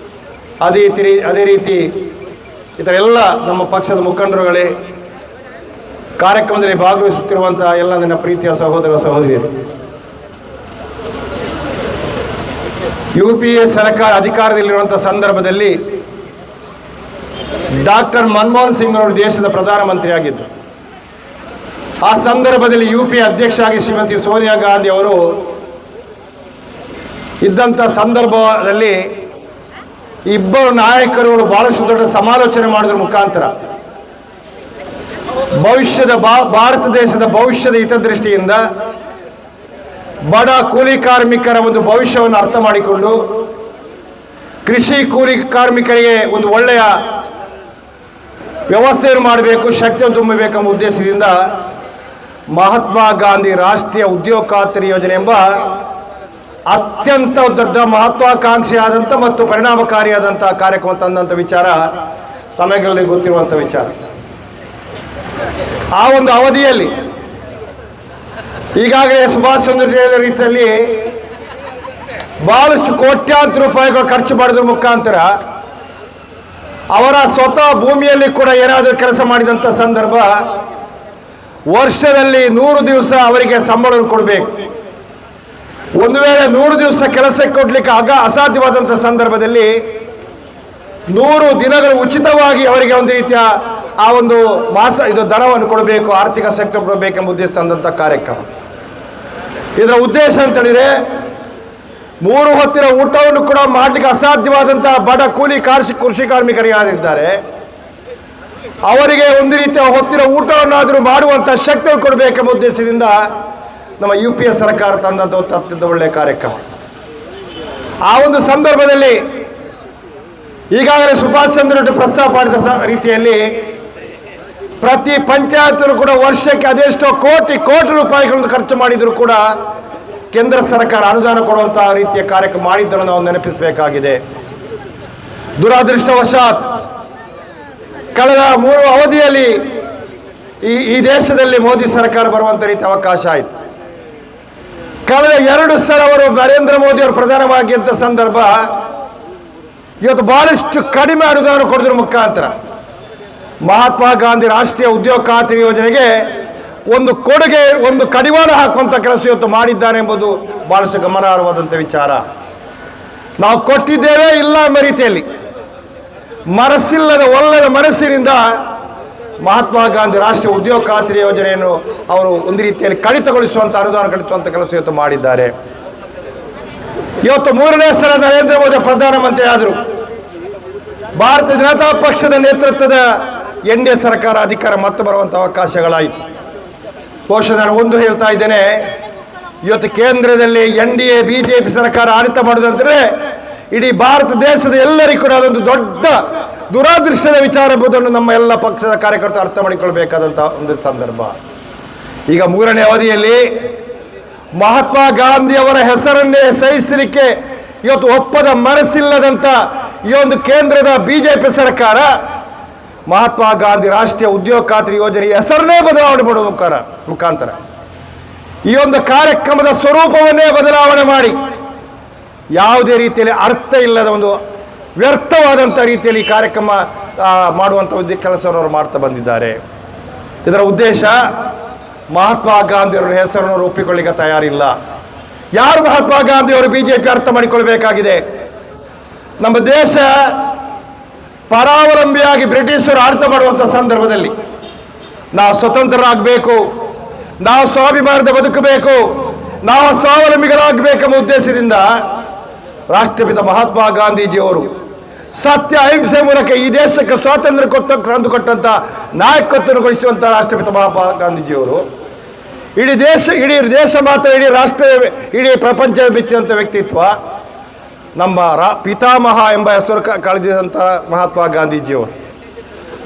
ಅದೇ ರೀತಿ ಇತರ ಎಲ್ಲ ನಮ್ಮ ಪಕ್ಷದ ಮುಖಂಡರುಗಳೇ, ಕಾರ್ಯಕ್ರಮದಲ್ಲಿ ಭಾಗವಹಿಸುತ್ತಿರುವಂಥ ಎಲ್ಲ ನನ್ನ ಪ್ರೀತಿಯ ಸಹೋದರ ಸಹೋದರಿಯರು, UPA ಸರ್ಕಾರ ಅಧಿಕಾರದಲ್ಲಿರುವಂಥ ಸಂದರ್ಭದಲ್ಲಿ ಡಾಕ್ಟರ್ ಮನಮೋಹನ್ ಸಿಂಗ್ ಅವರು ದೇಶದ ಪ್ರಧಾನಮಂತ್ರಿ ಆಗಿದ್ದರು. ಆ ಸಂದರ್ಭದಲ್ಲಿ UPA ಅಧ್ಯಕ್ಷರಾಗಿ ಶ್ರೀಮತಿ ಸೋನಿಯಾ ಗಾಂಧಿ ಅವರು ಇದ್ದಂಥ ಸಂದರ್ಭದಲ್ಲಿ ಇಬ್ಬರು ನಾಯಕರುಗಳು ಬಹಳಷ್ಟು ದೊಡ್ಡ ಸಮಾಲೋಚನೆ ಮಾಡೋದ್ರ ಮುಖಾಂತರ ಭಾರತ ದೇಶದ ಭವಿಷ್ಯದ ಹಿತದೃಷ್ಟಿಯಿಂದ ಬಡ ಕೂಲಿ ಕಾರ್ಮಿಕರ ಒಂದು ಭವಿಷ್ಯವನ್ನು ಅರ್ಥ ಮಾಡಿಕೊಂಡು ಕೃಷಿ ಕೂಲಿ ಕಾರ್ಮಿಕರಿಗೆ ಒಂದು ಒಳ್ಳೆಯ ವ್ಯವಸ್ಥೆಯನ್ನು ಮಾಡಬೇಕು, ಶಕ್ತಿಯನ್ನು ತುಂಬಬೇಕೆಂಬ ಉದ್ದೇಶದಿಂದ ಮಹಾತ್ಮ ಗಾಂಧಿ ರಾಷ್ಟ್ರೀಯ ಉದ್ಯೋಗ ಖಾತ್ರಿ ಯೋಜನೆ ಎಂಬ ಅತ್ಯಂತ ದೊಡ್ಡ ಮಹತ್ವಾಕಾಂಕ್ಷೆಯಾದಂಥ ಮತ್ತು ಪರಿಣಾಮಕಾರಿಯಾದಂಥ ಕಾರ್ಯಕ್ರಮ ತಂದಂಥ ವಿಚಾರ ತಮಗೆಲ್ಲರಿಗೂ ಗೊತ್ತಿರುವಂಥ ವಿಚಾರ. ಆ ಒಂದು ಅವಧಿಯಲ್ಲಿ ಈಗಾಗಲೇ ಸುಭಾಷ್ ಚಂದ್ರ ರೀತಿಯಲ್ಲಿ ಬಹಳಷ್ಟು ಕೋಟ್ಯಾಂತರ ರೂಪಾಯಿಗಳು ಖರ್ಚು ಮಾಡೋದ್ರ ಮುಖಾಂತರ ಅವರ ಸ್ವತಃ ಭೂಮಿಯಲ್ಲಿ ಕೂಡ ಏನಾದರೂ ಕೆಲಸ ಮಾಡಿದಂಥ ಸಂದರ್ಭ ವರ್ಷದಲ್ಲಿ 100 ದಿವಸ ಅವರಿಗೆ ಸಂಬಳವನ್ನು ಕೊಡಬೇಕು. ಒಂದು ವೇಳೆ 100 ದಿವಸ ಕೆಲಸಕ್ಕೆ ಕೊಡಲಿಕ್ಕೆ ಅಸಾಧ್ಯವಾದಂಥ ಸಂದರ್ಭದಲ್ಲಿ 100 ದಿನಗಳು ಉಚಿತವಾಗಿ ಅವರಿಗೆ ಒಂದು ರೀತಿಯ ಆ ಒಂದು ಇದು ದರವನ್ನು ಕೊಡಬೇಕು, ಆರ್ಥಿಕ ಶಕ್ತಿ ಕೊಡಬೇಕೆಂಬ ಉದ್ದೇಶ ತಂದಂಥ ಕಾರ್ಯಕ್ರಮ. ಇದರ ಉದ್ದೇಶ ಅಂತ ಹೇಳಿದ್ರೆ 3 ಹೊತ್ತಿನ ಊಟವನ್ನು ಕೂಡ ಮಾಡಲಿಕ್ಕೆ ಅಸಾಧ್ಯವಾದಂತಹ ಬಡ ಕೂಲಿ ಕೃಷಿ ಕಾರ್ಮಿಕರು ಯಾರಿದ್ದಾರೆ ಅವರಿಗೆ ಒಂದು ರೀತಿಯ ಹೊತ್ತಿನ ಊಟವನ್ನಾದರೂ ಮಾಡುವಂಥ ಶಕ್ತಿ ಕೊಡಬೇಕೆಂಬ ಉದ್ದೇಶದಿಂದ ನಮ್ಮ UPA ಸರ್ಕಾರ ತಂದಂಥ ಅತ್ಯಂತ ಒಳ್ಳೆಯ ಕಾರ್ಯಕ್ರಮ. ಆ ಒಂದು ಸಂದರ್ಭದಲ್ಲಿ ಈಗಾಗಲೇ ಸುಭಾಷ್ ಚಂದ್ರ ರೆಡ್ಡಿ ಪ್ರಸ್ತಾಪ ಮಾಡಿದ ರೀತಿಯಲ್ಲಿ ಪ್ರತಿ ಪಂಚಾಯತ್ ಕೂಡ ವರ್ಷಕ್ಕೆ ಅದೆಷ್ಟೋ ಕೋಟಿ ರೂಪಾಯಿಗಳನ್ನು ಖರ್ಚು ಮಾಡಿದರೂ ಕೂಡ ಕೇಂದ್ರ ಸರ್ಕಾರ ಅನುದಾನ ಕೊಡುವಂತಹ ರೀತಿಯ ಕಾರ್ಯಕ್ರಮ ಮಾಡಿದ್ದನ್ನು ನಾವು ನೆನಪಿಸಬೇಕಾಗಿದೆ. ದುರಾದೃಷ್ಟವಶಾತ್ ಕಳೆದ 3 ಅವಧಿಯಲ್ಲಿ ಈ ದೇಶದಲ್ಲಿ ಮೋದಿ ಸರ್ಕಾರ ಬರುವಂಥ ರೀತಿಯ ಅವಕಾಶ ಆಯಿತು. ಕಳೆದ 2 ಸಲ ಅವರು ನರೇಂದ್ರ ಮೋದಿ ಅವರು ಪ್ರಧಾನವಾಗಿದ್ದ ಸಂದರ್ಭ ಇವತ್ತು ಬಹಳಷ್ಟು ಕಡಿಮೆ ಅನುದಾನ ಕೊಡೋದ್ರ ಮುಖಾಂತರ ಮಹಾತ್ಮ ಗಾಂಧಿ ರಾಷ್ಟ್ರೀಯ ಉದ್ಯೋಗ ಖಾತ್ರಿ ಯೋಜನೆಗೆ ಒಂದು ಕೊಡುಗೆ, ಒಂದು ಕಡಿವಾಣ ಹಾಕುವಂಥ ಕೆಲಸ ಇವತ್ತು ಮಾಡಿದ್ದಾನೆ ಎಂಬುದು ಬಹಳಷ್ಟು ಗಮನಾರ್ಹವಾದಂಥ ವಿಚಾರ. ನಾವು ಕೊಟ್ಟಿದ್ದೇವೆ ಇಲ್ಲ ಎಂಬ ರೀತಿಯಲ್ಲಿ ಒಳ್ಳೆಯ ಮನಸ್ಸಿನಿಂದ ಮಹಾತ್ಮ ಗಾಂಧಿ ರಾಷ್ಟ್ರೀಯ ಉದ್ಯೋಗ ಖಾತ್ರಿ ಯೋಜನೆಯನ್ನು ಅವರು ಒಂದು ರೀತಿಯಲ್ಲಿ ಕಡಿತಗೊಳಿಸುವಂಥ ಅನುದಾನ ಕಡಿಸುವಂಥ ಕೆಲಸ ಇವತ್ತು ಮಾಡಿದ್ದಾರೆ. ಇವತ್ತು 3ನೇ ಸಲ ನರೇಂದ್ರ ಮೋದಿ ಪ್ರಧಾನಮಂತ್ರಿ ಆದರು. ಭಾರತೀಯ ಜನತಾ ಪಕ್ಷದ ನೇತೃತ್ವದ NDA ಸರ್ಕಾರ ಅಧಿಕಾರ ಮತ್ತೆ ಬರುವಂಥ ಅವಕಾಶಗಳಾಯಿತು. ಬಹುಶಃ ನಾನು ಒಂದು ಹೇಳ್ತಾ ಇದ್ದೇನೆ, ಇವತ್ತು ಕೇಂದ್ರದಲ್ಲಿ NDA BJP ಸರ್ಕಾರ ಆಡಳಿತ ಮಾಡೋದಂದ್ರೆ ಇಡೀ ಭಾರತ ದೇಶದ ಎಲ್ಲರಿಗೂ ಕೂಡ ಅದೊಂದು ದೊಡ್ಡ ದುರಾದೃಷ್ಟದ ವಿಚಾರ ಎಂಬುದನ್ನು ನಮ್ಮ ಎಲ್ಲ ಪಕ್ಷದ ಕಾರ್ಯಕರ್ತರು ಅರ್ಥ ಮಾಡಿಕೊಳ್ಬೇಕಾದಂಥ ಒಂದು ಸಂದರ್ಭ. ಈಗ 3ನೇ ಅವಧಿಯಲ್ಲಿ ಮಹಾತ್ಮ ಗಾಂಧಿ ಅವರ ಹೆಸರನ್ನೇ ಸಹಿಸಲಿಕ್ಕೆ ಇವತ್ತು ಒಪ್ಪದ ಮನಸ್ಸಿಲ್ಲದಂಥ ಈ ಒಂದು ಕೇಂದ್ರದ BJP ಸರ್ಕಾರ ಮಹಾತ್ಮ ಗಾಂಧಿ ರಾಷ್ಟ್ರೀಯ ಉದ್ಯೋಗ ಖಾತ್ರಿ ಯೋಜನೆ ಹೆಸರನ್ನೇ ಬದಲಾವಣೆ ಮಾಡುವ ಮುಖಾಂತರ ಈ ಒಂದು ಕಾರ್ಯಕ್ರಮದ ಸ್ವರೂಪವನ್ನೇ ಬದಲಾವಣೆ ಮಾಡಿ ಯಾವುದೇ ರೀತಿಯಲ್ಲಿ ಅರ್ಥ ಇಲ್ಲದ ಒಂದು ವ್ಯರ್ಥವಾದಂಥ ರೀತಿಯಲ್ಲಿ ಕಾರ್ಯಕ್ರಮ ಮಾಡುವಂಥ ಒಂದು ಕೆಲಸವನ್ನು ಅವರು ಮಾಡ್ತಾ ಬಂದಿದ್ದಾರೆ. ಇದರ ಉದ್ದೇಶ ಮಹಾತ್ಮ ಗಾಂಧಿಯವರ ಹೆಸರನ್ನು ಒಪ್ಪಿಕೊಳ್ಳಿಕ್ಕೆ ತಯಾರಿಲ್ಲ. ಯಾರು ಮಹಾತ್ಮ ಗಾಂಧಿಯವರು BJP ಅರ್ಥ ಮಾಡಿಕೊಳ್ಬೇಕಾಗಿದೆ. ನಮ್ಮ ದೇಶ ಪರಾವಲಂಬಿಯಾಗಿ ಬ್ರಿಟಿಷರು ಆಡಳಿತ ಮಾಡುವಂಥ ಸಂದರ್ಭದಲ್ಲಿ ನಾವು ಸ್ವತಂತ್ರರಾಗಬೇಕು, ನಾವು ಸ್ವಾಭಿಮಾನದ ಬದುಕಬೇಕು, ನಾವು ಸ್ವಾವಲಂಬಿಗಳಾಗಬೇಕೆಂಬ ಉದ್ದೇಶದಿಂದ ರಾಷ್ಟ್ರಪಿತ ಮಹಾತ್ಮ ಗಾಂಧೀಜಿಯವರು ಸತ್ಯ ಅಹಿಂಸೆ ಮೂಲಕ ಈ ದೇಶಕ್ಕೆ ಸ್ವಾತಂತ್ರ್ಯ ತಂದುಕೊಟ್ಟಂಥ ನಾಯಕತ್ವವನ್ನು ಗಳಿಸುವಂಥ ರಾಷ್ಟ್ರಪಿತ ಮಹಾತ್ಮ ಗಾಂಧೀಜಿಯವರು ಇಡೀ ದೇಶ ಮಾತ್ರ ಇಡೀ ರಾಷ್ಟ್ರ ಇಡೀ ಪ್ರಪಂಚ ಮೆಚ್ಚಿದಂಥ ವ್ಯಕ್ತಿತ್ವ. ನಮ್ಮ ಪಿತಾಮಹ ಎಂಬ ಹೆಸರು ಕಳೆದಿದಂಥ ಮಹಾತ್ಮ ಗಾಂಧೀಜಿಯವರು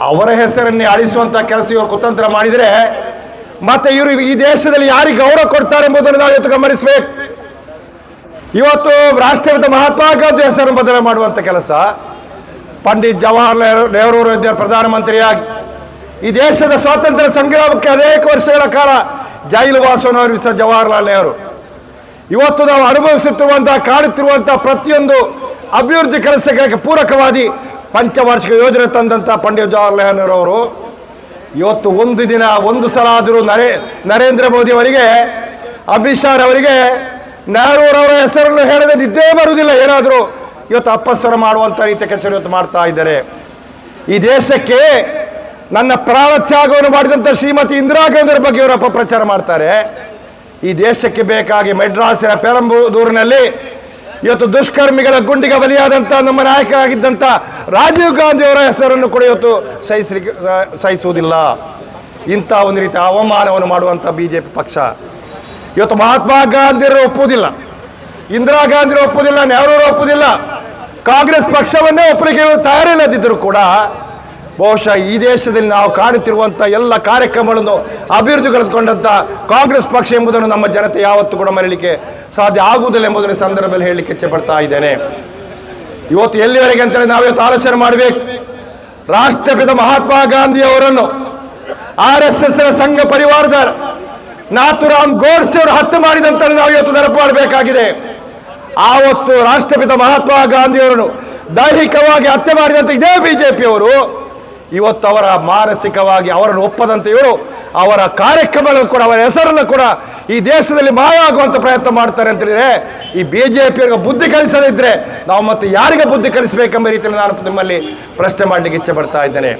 ಅವರ ಹೆಸರನ್ನೇ ಅಳಿಸುವಂಥ ಕೆಲಸ ಇವರು ಕುತಂತ್ರ ಮಾಡಿದರೆ ಮತ್ತೆ ಇವರು ಈ ದೇಶದಲ್ಲಿ ಯಾರಿಗೆ ಗೌರವ ಕೊಡ್ತಾರೆ ಎಂಬುದನ್ನು ನಾವು ಇವತ್ತು ಗಮನಿಸಬೇಕು. ಇವತ್ತು ರಾಷ್ಟ್ರಪಿತ ಮಹಾತ್ಮ ಗಾಂಧಿ ಹೆಸರನ್ನು ಬದಲಾವಣೆ ಮಾಡುವಂಥ ಕೆಲಸ ಪಂಡಿತ್ ಜವಾಹರ್ಲಾಲ್ ನೆಹರು ಪ್ರಧಾನಮಂತ್ರಿಯಾಗಿ ಈ ದೇಶದ ಸ್ವಾತಂತ್ರ್ಯ ಸಂಗ್ರಾಮಕ್ಕೆ ಅನೇಕ ವರ್ಷಗಳ ಕಾಲ ಜೈಲು ವಾಸವನ್ನು ಅನುಭವಿಸಿದ ಜವಾಹರ್ಲಾಲ್ ನೆಹರು ಇವತ್ತು ನಾವು ಅನುಭವಿಸುತ್ತಿರುವಂತಹ ಕಾಡುತ್ತಿರುವಂಥ ಪ್ರತಿಯೊಂದು ಅಭಿವೃದ್ಧಿ ಕೆಲಸಗಳಿಗೆ ಪೂರಕವಾಗಿ ಪಂಚವಾರ್ಷಿಕ ಯೋಜನೆ ತಂದಂಥ ಪಂಡಿತ್ ಜವಾಹರ್ಲಾಲ್ ನೆಹರು ಅವರು ಇವತ್ತು ಒಂದು ಸಲ ಆದರೂ ನರೇಂದ್ರ ಮೋದಿ ಅವರಿಗೆ, ಅಮಿತ್ ಶಾ ಅವರಿಗೆ ನೆಹರೂರವರ ಹೆಸರನ್ನು ಹೇಳಿದ್ರೆ ನಿದ್ದೆ ಬರುವುದಿಲ್ಲ. ಏನಾದರೂ ಇವತ್ತು ಅಪಸ್ವರ ಮಾಡುವಂಥ ರೀತಿಯ ಕೆಲಸ ಇವತ್ತು ಮಾಡ್ತಾ ಇದ್ದಾರೆ. ಈ ದೇಶಕ್ಕೆ ನನ್ನ ಪ್ರಾಣ ತ್ಯಾಗವನ್ನು ಮಾಡಿದಂಥ ಶ್ರೀಮತಿ ಇಂದಿರಾ ಗಾಂಧಿಯವರ ಬಗ್ಗೆ ಇವರು ಅಪಪ್ರಚಾರ ಮಾಡ್ತಾರೆ. ಈ ದೇಶಕ್ಕೆ ಬೇಕಾಗಿ ಮೆಡ್ರಾಸಿನ ಪೆರಂಬೂರಿನಲ್ಲಿ ಇವತ್ತು ದುಷ್ಕರ್ಮಿಗಳ ಗುಂಡಿಗೆ ಬಲಿಯಾದಂಥ ನಮ್ಮ ನಾಯಕರಾಗಿದ್ದಂಥ ರಾಜೀವ್ ಗಾಂಧಿಯವರ ಹೆಸರನ್ನು ಕೂಡ ಇವತ್ತು ಸಹಿಸುವುದಿಲ್ಲ. ಇಂಥ ಒಂದು ರೀತಿಯ ಅವಮಾನವನ್ನು ಮಾಡುವಂಥ BJP ಪಕ್ಷ ಇವತ್ತು ಮಹಾತ್ಮ ಗಾಂಧಿಯವರು ಒಪ್ಪುವುದಿಲ್ಲ, ಇಂದಿರಾ ಗಾಂಧಿಯವರು ಒಪ್ಪುವುದಿಲ್ಲ, ನೆಹರೂರು ಒಪ್ಪುವುದಿಲ್ಲ, ಕಾಂಗ್ರೆಸ್ ಪಕ್ಷವನ್ನೇ ಒಪ್ಪಲಿಕ್ಕೆ ತಯಾರಿಲ್ಲದಿದ್ದರೂ ಕೂಡ ಬಹುಶಃ ಈ ದೇಶದಲ್ಲಿ ನಾವು ಕಾಣುತ್ತಿರುವಂಥ ಎಲ್ಲ ಕಾರ್ಯಕ್ರಮಗಳನ್ನು ಅಭಿವೃದ್ಧಿ ಕಳೆದುಕೊಂಡಂಥ ಕಾಂಗ್ರೆಸ್ ಪಕ್ಷ ಎಂಬುದನ್ನು ನಮ್ಮ ಜನತೆ ಯಾವತ್ತೂ ಕೂಡ ಮರೀಲಿಕ್ಕೆ ಸಾಧ್ಯ ಆಗುವುದಿಲ್ಲ ಎಂಬುದರ ಸಂದರ್ಭದಲ್ಲಿ ಹೇಳಲಿಕ್ಕೆ ಇಚ್ಛೆಪಡ್ತಾ ಇದ್ದೇನೆ. ಇವತ್ತು ಎಲ್ಲಿವರೆಗೆ ಅಂತೇಳಿ ನಾವಿವತ್ತು ಆಲೋಚನೆ ಮಾಡಬೇಕು. ರಾಷ್ಟ್ರಪಿತ ಮಹಾತ್ಮ ಗಾಂಧಿ ಅವರನ್ನು RSSನ ಸಂಘ ಪರಿವಾರದ ನಾಥುರಾಮ್ ಗೋಡ್ಸೆ ಅವರು ಹತ್ಯೆ ಮಾಡಿದಂತ ನಾವು ಇವತ್ತು ನೆನಪು ಮಾಡಬೇಕಾಗಿದೆ. ಆವತ್ತು ರಾಷ್ಟ್ರಪಿತ ಮಹಾತ್ಮ ಗಾಂಧಿಯವರನ್ನು ದೈಹಿಕವಾಗಿ ಹತ್ಯೆ ಮಾಡಿದಂಥ ಇದೇ BJP ಅವರು ಇವತ್ತು ಅವರ ಮಾನಸಿಕವಾಗಿ ಅವರನ್ನು ಒಪ್ಪದಂತೆ ಇವರು ಅವರ ಕಾರ್ಯಕ್ರಮಗಳನ್ನು ಕೂಡ ಅವರ ಹೆಸರನ್ನು ಕೂಡ ಈ ದೇಶದಲ್ಲಿ ಮಾಯ ಆಗುವಂಥ ಪ್ರಯತ್ನ ಮಾಡ್ತಾರೆ ಅಂತ ಹೇಳಿದ್ರೆ ಈ BJPಯವರಿಗೆ ಬುದ್ಧಿ ಕಲಿಸದಿದ್ದರೆ ನಾವು ಮತ್ತೆ ಯಾರಿಗೆ ಬುದ್ಧಿ ಕಲಿಸಬೇಕೆಂಬ ರೀತಿಯಲ್ಲಿ ನಾನು ನಿಮ್ಮಲ್ಲಿ ಪ್ರಶ್ನೆ ಮಾಡಲಿಕ್ಕೆ ಇಚ್ಛೆ ಪಡ್ತಾ ಇದ್ದೇನೆ.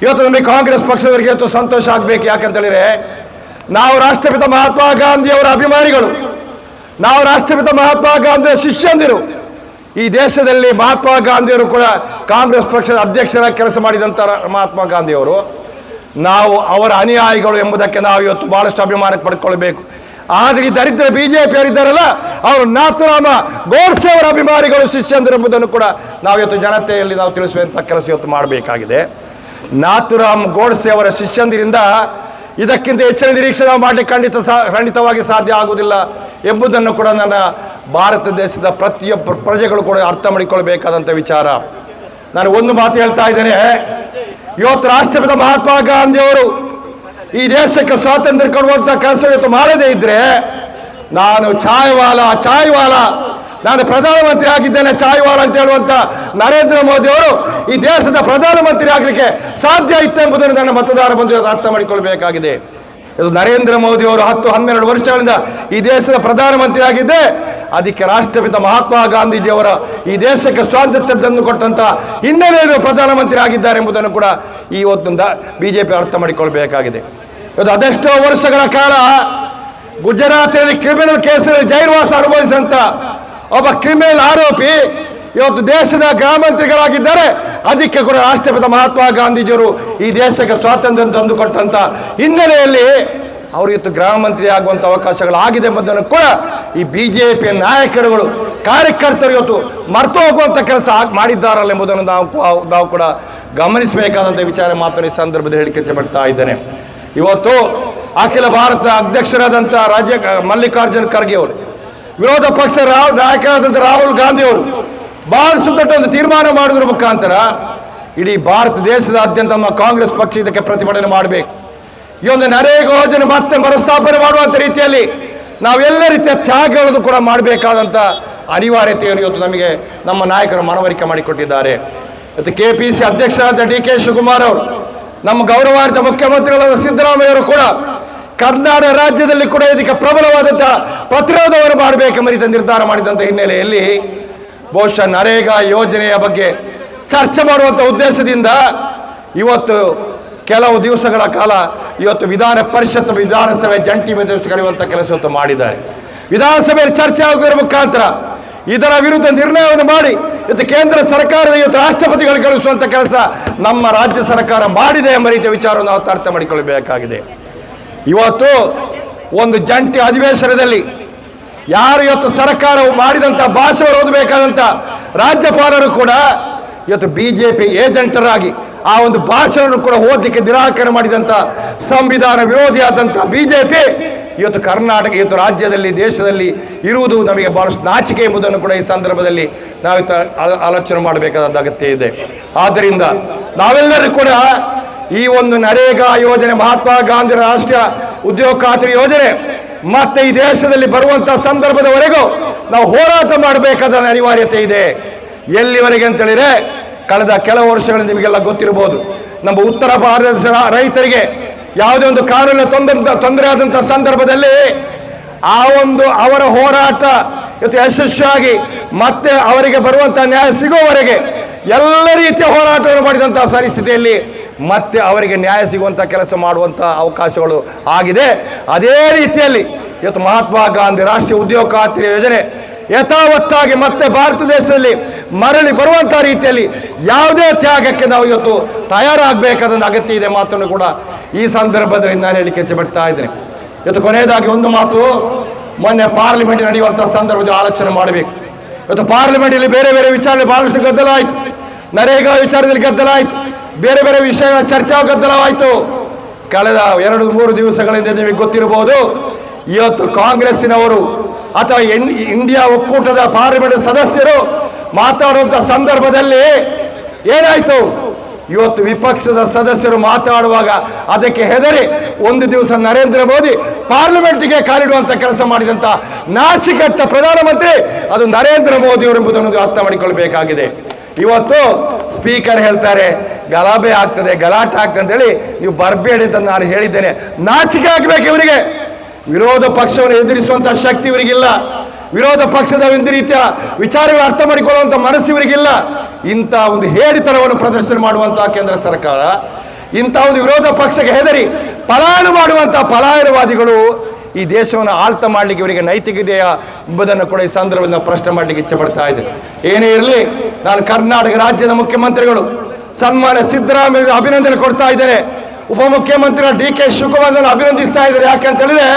ಇವತ್ತು ನಮಗೆ ಕಾಂಗ್ರೆಸ್ ಪಕ್ಷದವರಿಗೆ ಇವತ್ತು ಸಂತೋಷ ಆಗಬೇಕು. ಯಾಕಂತೇಳಿದರೆ ನಾವು ರಾಷ್ಟ್ರಪಿತ ಮಹಾತ್ಮ ಗಾಂಧಿಯವರ ಅಭಿಮಾನಿಗಳು, ನಾವು ರಾಷ್ಟ್ರಪಿತ ಮಹಾತ್ಮ ಗಾಂಧಿಯ ಶಿಷ್ಯಂದಿರು. ಈ ದೇಶದಲ್ಲಿ ಮಹಾತ್ಮ ಗಾಂಧಿಯವರು ಕೂಡ ಕಾಂಗ್ರೆಸ್ ಪಕ್ಷದ ಅಧ್ಯಕ್ಷರಾಗಿ ಕೆಲಸ ಮಾಡಿದಂಥ ಮಹಾತ್ಮ ಗಾಂಧಿಯವರು. ನಾವು ಅವರ ಅನುಯಾಯಿಗಳು ಎಂಬುದಕ್ಕೆ ನಾವು ಇವತ್ತು ಬಹಳಷ್ಟು ಅಭಿಮಾನಕ್ಕೆ ಪಡ್ಕೊಳ್ಬೇಕು. ಆದರೆ ಈ ದರಿದ್ರ BJPಯವರಿದ್ದಾರಲ್ಲ, ಅವರು ನಾಥುರಾಮ ಗೋಡ್ಸೆ ಅವರ ಅಭಿಮಾನಿಗಳು, ಶಿಷ್ಯಂದಿರು ಎಂಬುದನ್ನು ಕೂಡ ನಾವು ಇವತ್ತು ಜನತೆಯಲ್ಲಿ ನಾವು ತಿಳಿಸುವಂಥ ಕೆಲಸ ಇವತ್ತು ಮಾಡಬೇಕಾಗಿದೆ. ನಾಥುರಾಮ್ ಗೋಡ್ಸೆ ಅವರ ಶಿಷ್ಯಂದಿರಿಂದ ಇದಕ್ಕಿಂತ ಹೆಚ್ಚಿನ ನಿರೀಕ್ಷೆ ನಾವು ಮಾಡಲಿಕ್ಕೆ ಖಂಡಿತವಾಗಿ ಸಾಧ್ಯ ಆಗುವುದಿಲ್ಲ ಎಂಬುದನ್ನು ಕೂಡ ನನ್ನ ಭಾರತ ದೇಶದ ಪ್ರತಿಯೊಬ್ಬ ಪ್ರಜೆಗಳು ಕೂಡ ಅರ್ಥ ಮಾಡಿಕೊಳ್ಬೇಕಾದಂಥ ವಿಚಾರ. ನಾನು ಒಂದು ಮಾತು ಹೇಳ್ತಾ ಇದ್ದೇನೆ, ಇವತ್ತು ರಾಷ್ಟ್ರಪಿತ ಮಹಾತ್ಮ ಗಾಂಧಿಯವರು ಈ ದೇಶಕ್ಕೆ ಸ್ವಾತಂತ್ರ್ಯ ಕೊಡುವಂಥ ಕೆಲಸ ಇವತ್ತು ಮಾಡದೇ ಇದ್ದರೆ ನಾನು ಚಾಯ್ವಾಲ ನಾನು ಪ್ರಧಾನಮಂತ್ರಿ ಆಗಿದ್ದೇನೆ ಚಾಯ್ವಾಲ ಅಂತ ಹೇಳುವಂಥ ನರೇಂದ್ರ ಮೋದಿ ಅವರು ಈ ದೇಶದ ಪ್ರಧಾನಮಂತ್ರಿ ಆಗಲಿಕ್ಕೆ ಸಾಧ್ಯ ಇತ್ತು ಎಂಬುದನ್ನು ನನ್ನ ಮತದಾರ ಬಂಧು ಅರ್ಥ ಮಾಡಿಕೊಳ್ಬೇಕಾಗಿದೆ. ಇದು ನರೇಂದ್ರ ಮೋದಿ ಅವರು 10-12 ವರ್ಷಗಳಿಂದ ಈ ದೇಶದ ಪ್ರಧಾನಮಂತ್ರಿ ಆಗಿದ್ದೆ, ಅದಕ್ಕೆ ರಾಷ್ಟ್ರಪಿತ ಮಹಾತ್ಮ ಗಾಂಧೀಜಿಯವರ ಈ ದೇಶಕ್ಕೆ ಸ್ವಾತಂತ್ರ್ಯ ತಂದು ಕೊಟ್ಟಂಥ ಹಿನ್ನೆಲೆಯಲ್ಲಿ ಪ್ರಧಾನಮಂತ್ರಿ ಆಗಿದ್ದಾರೆ ಎಂಬುದನ್ನು ಕೂಡ ಈ ಒಂದು BJP ಅರ್ಥ ಮಾಡಿಕೊಳ್ಬೇಕಾಗಿದೆ. ಇವತ್ತು ಅದೆಷ್ಟೋ ವರ್ಷಗಳ ಕಾಲ ಗುಜರಾತಿನಲ್ಲಿ ಕ್ರಿಮಿನಲ್ ಕೇಸಲ್ಲಿ ಜೈಲುವಾಸ ಅನುಭವಿಸಿದಂಥ ಒಬ್ಬ ಕ್ರಿಮಿನಲ್ ಆರೋಪಿ ಇವತ್ತು ದೇಶದ ಗೃಹ ಮಂತ್ರಿಗಳಾಗಿದ್ದಾರೆ. ಅದಕ್ಕೆ ಕೂಡ ರಾಷ್ಟ್ರಪಿತ ಮಹಾತ್ಮ ಗಾಂಧೀಜಿಯವರು ಈ ದೇಶಕ್ಕೆ ಸ್ವಾತಂತ್ರ್ಯ ತಂದುಕೊಟ್ಟಂಥ ಹಿನ್ನೆಲೆಯಲ್ಲಿ ಅವರು ಇವತ್ತು ಗೃಹ ಮಂತ್ರಿ ಆಗುವಂಥ ಅವಕಾಶಗಳಾಗಿದೆ ಎಂಬುದನ್ನು ಕೂಡ ಈ BJPಯ ನಾಯಕರುಗಳು ಕಾರ್ಯಕರ್ತರು ಇವತ್ತು ಮರೆತು ಹೋಗುವಂಥ ಕೆಲಸ ಮಾಡಿದ್ದಾರಲ್ಲ ಎಂಬುದನ್ನು ನಾವು ಕೂಡ ಗಮನಿಸಬೇಕಾದಂಥ ವಿಚಾರ ಮಾತನ್ನು ಈ ಸಂದರ್ಭದಲ್ಲಿ ಹೇಳಿಕೆ ಇಚ್ಛೆಪಡ್ತಾ ಇದ್ದೇನೆ. ಇವತ್ತು ಅಖಿಲ ಭಾರತ ಅಧ್ಯಕ್ಷರಾದಂಥ ಮಲ್ಲಿಕಾರ್ಜುನ್ ಖರ್ಗೆ ಅವರು, ವಿರೋಧ ಪಕ್ಷ ನಾಯಕರಾದಂಥ ರಾಹುಲ್ ಗಾಂಧಿ ಅವರು ಬಹಳ ಸುತ್ತಟ್ಟ ಒಂದು ತೀರ್ಮಾನ ಮಾಡುವುದರ ಮುಖಾಂತರ ಇಡೀ ಭಾರತ ದೇಶದಾದ್ಯಂತ ನಮ್ಮ ಕಾಂಗ್ರೆಸ್ ಪಕ್ಷ ಇದಕ್ಕೆ ಪ್ರತಿಭಟನೆ ಮಾಡಬೇಕು. ಈ ಒಂದು ನರೇಗಾ ಯೋಜನೆ ಮತ್ತೆ ಮರುಸ್ಥಾಪನೆ ಮಾಡುವಂಥ ರೀತಿಯಲ್ಲಿ ನಾವೆಲ್ಲ ರೀತಿಯ ತ್ಯಾಗಗಳನ್ನು ಕೂಡ ಮಾಡಬೇಕಾದಂಥ ಅನಿವಾರ್ಯತೆಯನ್ನು ಇವತ್ತು ನಮಗೆ ನಮ್ಮ ನಾಯಕರು ಮನವರಿಕೆ ಮಾಡಿಕೊಟ್ಟಿದ್ದಾರೆ. ಇವತ್ತು KPC ಅಧ್ಯಕ್ಷರಾದ DK ಶಿವಕುಮಾರ್ ಅವರು, ನಮ್ಮ ಗೌರವಾನ್ವಿತ ಮುಖ್ಯಮಂತ್ರಿಗಳಾದ ಸಿದ್ದರಾಮಯ್ಯವರು ಕೂಡ ಕರ್ನಾಟಕ ರಾಜ್ಯದಲ್ಲಿ ಕೂಡ ಇದಕ್ಕೆ ಪ್ರಬಲವಾದಂಥ ಪ್ರತಿರೋಧವನ್ನು ಮಾಡಬೇಕೆಂಬ ರೀತಿಯ ನಿರ್ಧಾರ ಮಾಡಿದಂಥ ಹಿನ್ನೆಲೆಯಲ್ಲಿ ಬಹುಶಃ ನರೇಗಾ ಯೋಜನೆಯ ಬಗ್ಗೆ ಚರ್ಚೆ ಮಾಡುವಂಥ ಉದ್ದೇಶದಿಂದ ಇವತ್ತು ಕೆಲವು ದಿವಸಗಳ ಕಾಲ ಇವತ್ತು ವಿಧಾನ ಪರಿಷತ್ ವಿಧಾನಸಭೆ ಜಂಟಿ ಅಧಿವೇಶನ ಕರೆಯುವಂಥ ಕೆಲಸವನ್ನು ಮಾಡಿದ್ದಾರೆ. ವಿಧಾನಸಭೆಯಲ್ಲಿ ಚರ್ಚೆ ಆಗುವುದರ ಮುಖಾಂತರ ಇದರ ವಿರುದ್ಧ ನಿರ್ಣಯವನ್ನು ಮಾಡಿ ಇವತ್ತು ಕೇಂದ್ರ ಸರ್ಕಾರದ ಇವತ್ತು ರಾಷ್ಟ್ರಪತಿಗಳು ಕಳಿಸುವಂಥ ಕೆಲಸ ನಮ್ಮ ರಾಜ್ಯ ಸರ್ಕಾರ ಮಾಡಿದೆ ಎಂಬ ರೀತಿಯ ವಿಚಾರವನ್ನು ನಾವು ಅರ್ಥ ಮಾಡಿಕೊಳ್ಳಬೇಕಾಗಿದೆ. ಇವತ್ತು ಒಂದು ಜಂಟಿ ಅಧಿವೇಶನದಲ್ಲಿ ಯಾರು ಇವತ್ತು ಸರ್ಕಾರ ಮಾಡಿದಂಥ ಭಾಷೆಗಳು ಓದಬೇಕಾದಂಥ ರಾಜ್ಯಪಾಲರು ಕೂಡ ಇವತ್ತು BJP ಏಜೆಂಟರಾಗಿ ಆ ಒಂದು ಭಾಷೆಯನ್ನು ಕೂಡ ಓದಲಿಕ್ಕೆ ನಿರಾಕರಣೆ ಮಾಡಿದಂಥ ಸಂವಿಧಾನ ವಿರೋಧಿಯಾದಂಥ BJP ಇವತ್ತು ಕರ್ನಾಟಕ ಇವತ್ತು ರಾಜ್ಯದಲ್ಲಿ ದೇಶದಲ್ಲಿ ಇರುವುದು ನಮಗೆ ಬಹಳಷ್ಟು ನಾಚಿಕೆ ಎಂಬುದನ್ನು ಕೂಡ ಈ ಸಂದರ್ಭದಲ್ಲಿ ನಾವು ಆಲೋಚನೆ ಮಾಡಬೇಕಾದ ಅಗತ್ಯ ಇದೆ. ಆದ್ದರಿಂದ ನಾವೆಲ್ಲರೂ ಕೂಡ ಈ ಒಂದು ನರೇಗಾ ಯೋಜನೆ, ಮಹಾತ್ಮ ಗಾಂಧಿ ರಾಷ್ಟ್ರೀಯ ಉದ್ಯೋಗ ಖಾತ್ರಿ ಯೋಜನೆ ಮತ್ತೆ ಈ ದೇಶದಲ್ಲಿ ಬರುವಂಥ ಸಂದರ್ಭದವರೆಗೂ ನಾವು ಹೋರಾಟ ಮಾಡಬೇಕಾದ ಅನಿವಾರ್ಯತೆ ಇದೆ. ಎಲ್ಲಿವರೆಗೆ ಅಂತೇಳಿದರೆ ಕಳೆದ ಕೆಲವು ವರ್ಷಗಳಲ್ಲಿ ನಿಮಗೆಲ್ಲ ಗೊತ್ತಿರಬಹುದು, ನಮ್ಮ ಉತ್ತರ ಭಾರತದ ರೈತರಿಗೆ ಯಾವುದೇ ಒಂದು ಕಾನೂನಿನ ತೊಂದರೆ ಆದಂಥ ಸಂದರ್ಭದಲ್ಲಿ ಆ ಒಂದು ಅವರ ಹೋರಾಟ ಇವತ್ತು ಯಶಸ್ವಿಯಾಗಿ ಮತ್ತೆ ಅವರಿಗೆ ಬರುವಂಥ ನ್ಯಾಯ ಸಿಗುವವರೆಗೆ ಎಲ್ಲ ರೀತಿಯ ಹೋರಾಟವನ್ನು ಮಾಡಿದಂಥ ಪರಿಸ್ಥಿತಿಯಲ್ಲಿ ಮತ್ತೆ ಅವರಿಗೆ ನ್ಯಾಯ ಸಿಗುವಂಥ ಕೆಲಸ ಮಾಡುವಂಥ ಅವಕಾಶಗಳು ಆಗಿದೆ. ಅದೇ ರೀತಿಯಲ್ಲಿ ಇವತ್ತು ಮಹಾತ್ಮ ಗಾಂಧಿ ರಾಷ್ಟ್ರೀಯ ಉದ್ಯೋಗ ಖಾತ್ರಿ ಯೋಜನೆ ಯಥಾವತ್ತಾಗಿ ಮತ್ತೆ ಭಾರತ ದೇಶದಲ್ಲಿ ಮರಳಿ ಬರುವಂಥ ರೀತಿಯಲ್ಲಿ ಯಾವುದೇ ತ್ಯಾಗಕ್ಕೆ ನಾವು ಇವತ್ತು ತಯಾರಾಗಬೇಕಾದ ಅಗತ್ಯ ಇದೆ ಮಾತನ್ನು ಕೂಡ ಈ ಸಂದರ್ಭದಲ್ಲಿ ನಾನು ಹೇಳಿಕೆ ಇಚ್ಛೆಪಡ್ತಾ ಇದ್ದೇನೆ. ಇವತ್ತು ಕೊನೆಯದಾಗಿ ಒಂದು ಮಾತು, ಮೊನ್ನೆ ಪಾರ್ಲಿಮೆಂಟ್ ನಡೆಯುವಂಥ ಸಂದರ್ಭದಲ್ಲಿ ಆಲೋಚನೆ ಮಾಡಬೇಕು. ಇವತ್ತು ಪಾರ್ಲಿಮೆಂಟಲ್ಲಿ ಬೇರೆ ಬೇರೆ ವಿಚಾರಣೆ ಬಹಳಷ್ಟು ಗದ್ದಲ ಆಯಿತು, ನರೇಗಾ ವಿಚಾರದಲ್ಲಿ ಗದ್ದಲ ಆಯಿತು, ಬೇರೆ ಬೇರೆ ವಿಷಯಗಳ ಚರ್ಚಾ ಗದ್ದಲವಾಯಿತು. ಕಳೆದ 2-3 ದಿವಸಗಳಿಂದ ನಿಮಗೆ ಗೊತ್ತಿರಬಹುದು, ಇವತ್ತು ಕಾಂಗ್ರೆಸ್ಸಿನವರು ಅಥವಾ ಇಂಡಿಯಾ ಒಕ್ಕೂಟದ ಪಾರ್ಲಿಮೆಂಟ್ ಸದಸ್ಯರು ಮಾತಾಡುವಂಥ ಸಂದರ್ಭದಲ್ಲಿ ಏನಾಯಿತು, ಇವತ್ತು ವಿಪಕ್ಷದ ಸದಸ್ಯರು ಮಾತಾಡುವಾಗ ಅದಕ್ಕೆ ಹೆದರಿ ಒಂದು ದಿವಸ ನರೇಂದ್ರ ಮೋದಿ ಪಾರ್ಲಿಮೆಂಟ್ಗೆ ಕಾಲಿಡುವಂಥ ಕೆಲಸ ಮಾಡಿದಂಥ ನಾಚಿಕೆಟ್ಟ ಪ್ರಧಾನಮಂತ್ರಿ ಅದು ನರೇಂದ್ರ ಮೋದಿ ಅವರು ಎಂಬುದನ್ನು ಅರ್ಥ ಮಾಡಿಕೊಳ್ಬೇಕಾಗಿದೆ. ಇವತ್ತು ಸ್ಪೀಕರ್ ಹೇಳ್ತಾರೆ ಗಲಾಟೆ ಆಗ್ತದೆ ಅಂತೇಳಿ ನೀವು ಬರಬೇಡಿ ಅಂತ ನಾನು ಹೇಳಿದ್ದೇನೆ. ನಾಚಿಕೆ ಆಗಬೇಕು ಇವರಿಗೆ. ವಿರೋಧ ಪಕ್ಷವನ್ನು ಎದುರಿಸುವಂಥ ಶಕ್ತಿ ಇವರಿಗಿಲ್ಲ. ವಿರೋಧ ಪಕ್ಷದ ಒಂದು ರೀತಿಯ ವಿಚಾರಗಳು ಅರ್ಥ ಮಾಡಿಕೊಳ್ಳುವಂಥ ಮನಸ್ಸು ಇವರಿಗಿಲ್ಲ. ಇಂಥ ಒಂದು ಹೇಡಿತನವನ್ನು ಪ್ರದರ್ಶನ ಮಾಡುವಂತಹ ಕೇಂದ್ರ ಸರ್ಕಾರ, ಇಂಥ ಒಂದು ವಿರೋಧ ಪಕ್ಷಕ್ಕೆ ಹೆದರಿ ಪಲಾಯನ ಮಾಡುವಂಥ ಪಲಾಯನವಾದಿಗಳು ಈ ದೇಶವನ್ನು ಆಳ್ತ ಮಾಡಲಿಕ್ಕೆ ಇವರಿಗೆ ನೈತಿಕ ಇದೆಯಾ ಎಂಬುದನ್ನು ಕೂಡ ಈ ಸಂದರ್ಭದಲ್ಲಿ ನಾವು ಪ್ರಶ್ನೆ ಮಾಡಲಿಕ್ಕೆ ಇಚ್ಛೆ ಪಡ್ತಾ ಇದ್ದೇನೆ. ಏನೇ ಇರಲಿ, ನಾನು ಕರ್ನಾಟಕ ರಾಜ್ಯದ ಮುಖ್ಯಮಂತ್ರಿಗಳು ಸನ್ಮಾನ್ಯ ಸಿದ್ದರಾಮಯ್ಯ ಅಭಿನಂದನೆ ಕೊಡ್ತಾ ಇದ್ದಾರೆ. ಉಪಮುಖ್ಯಮಂತ್ರಿ DK ಶಿವಕುಮಾರ್ ಅಭಿನಂದಿಸ್ತಾ ಇದ್ದಾರೆ. ಯಾಕೆಂತ ಹೇಳಿದ್ರೆ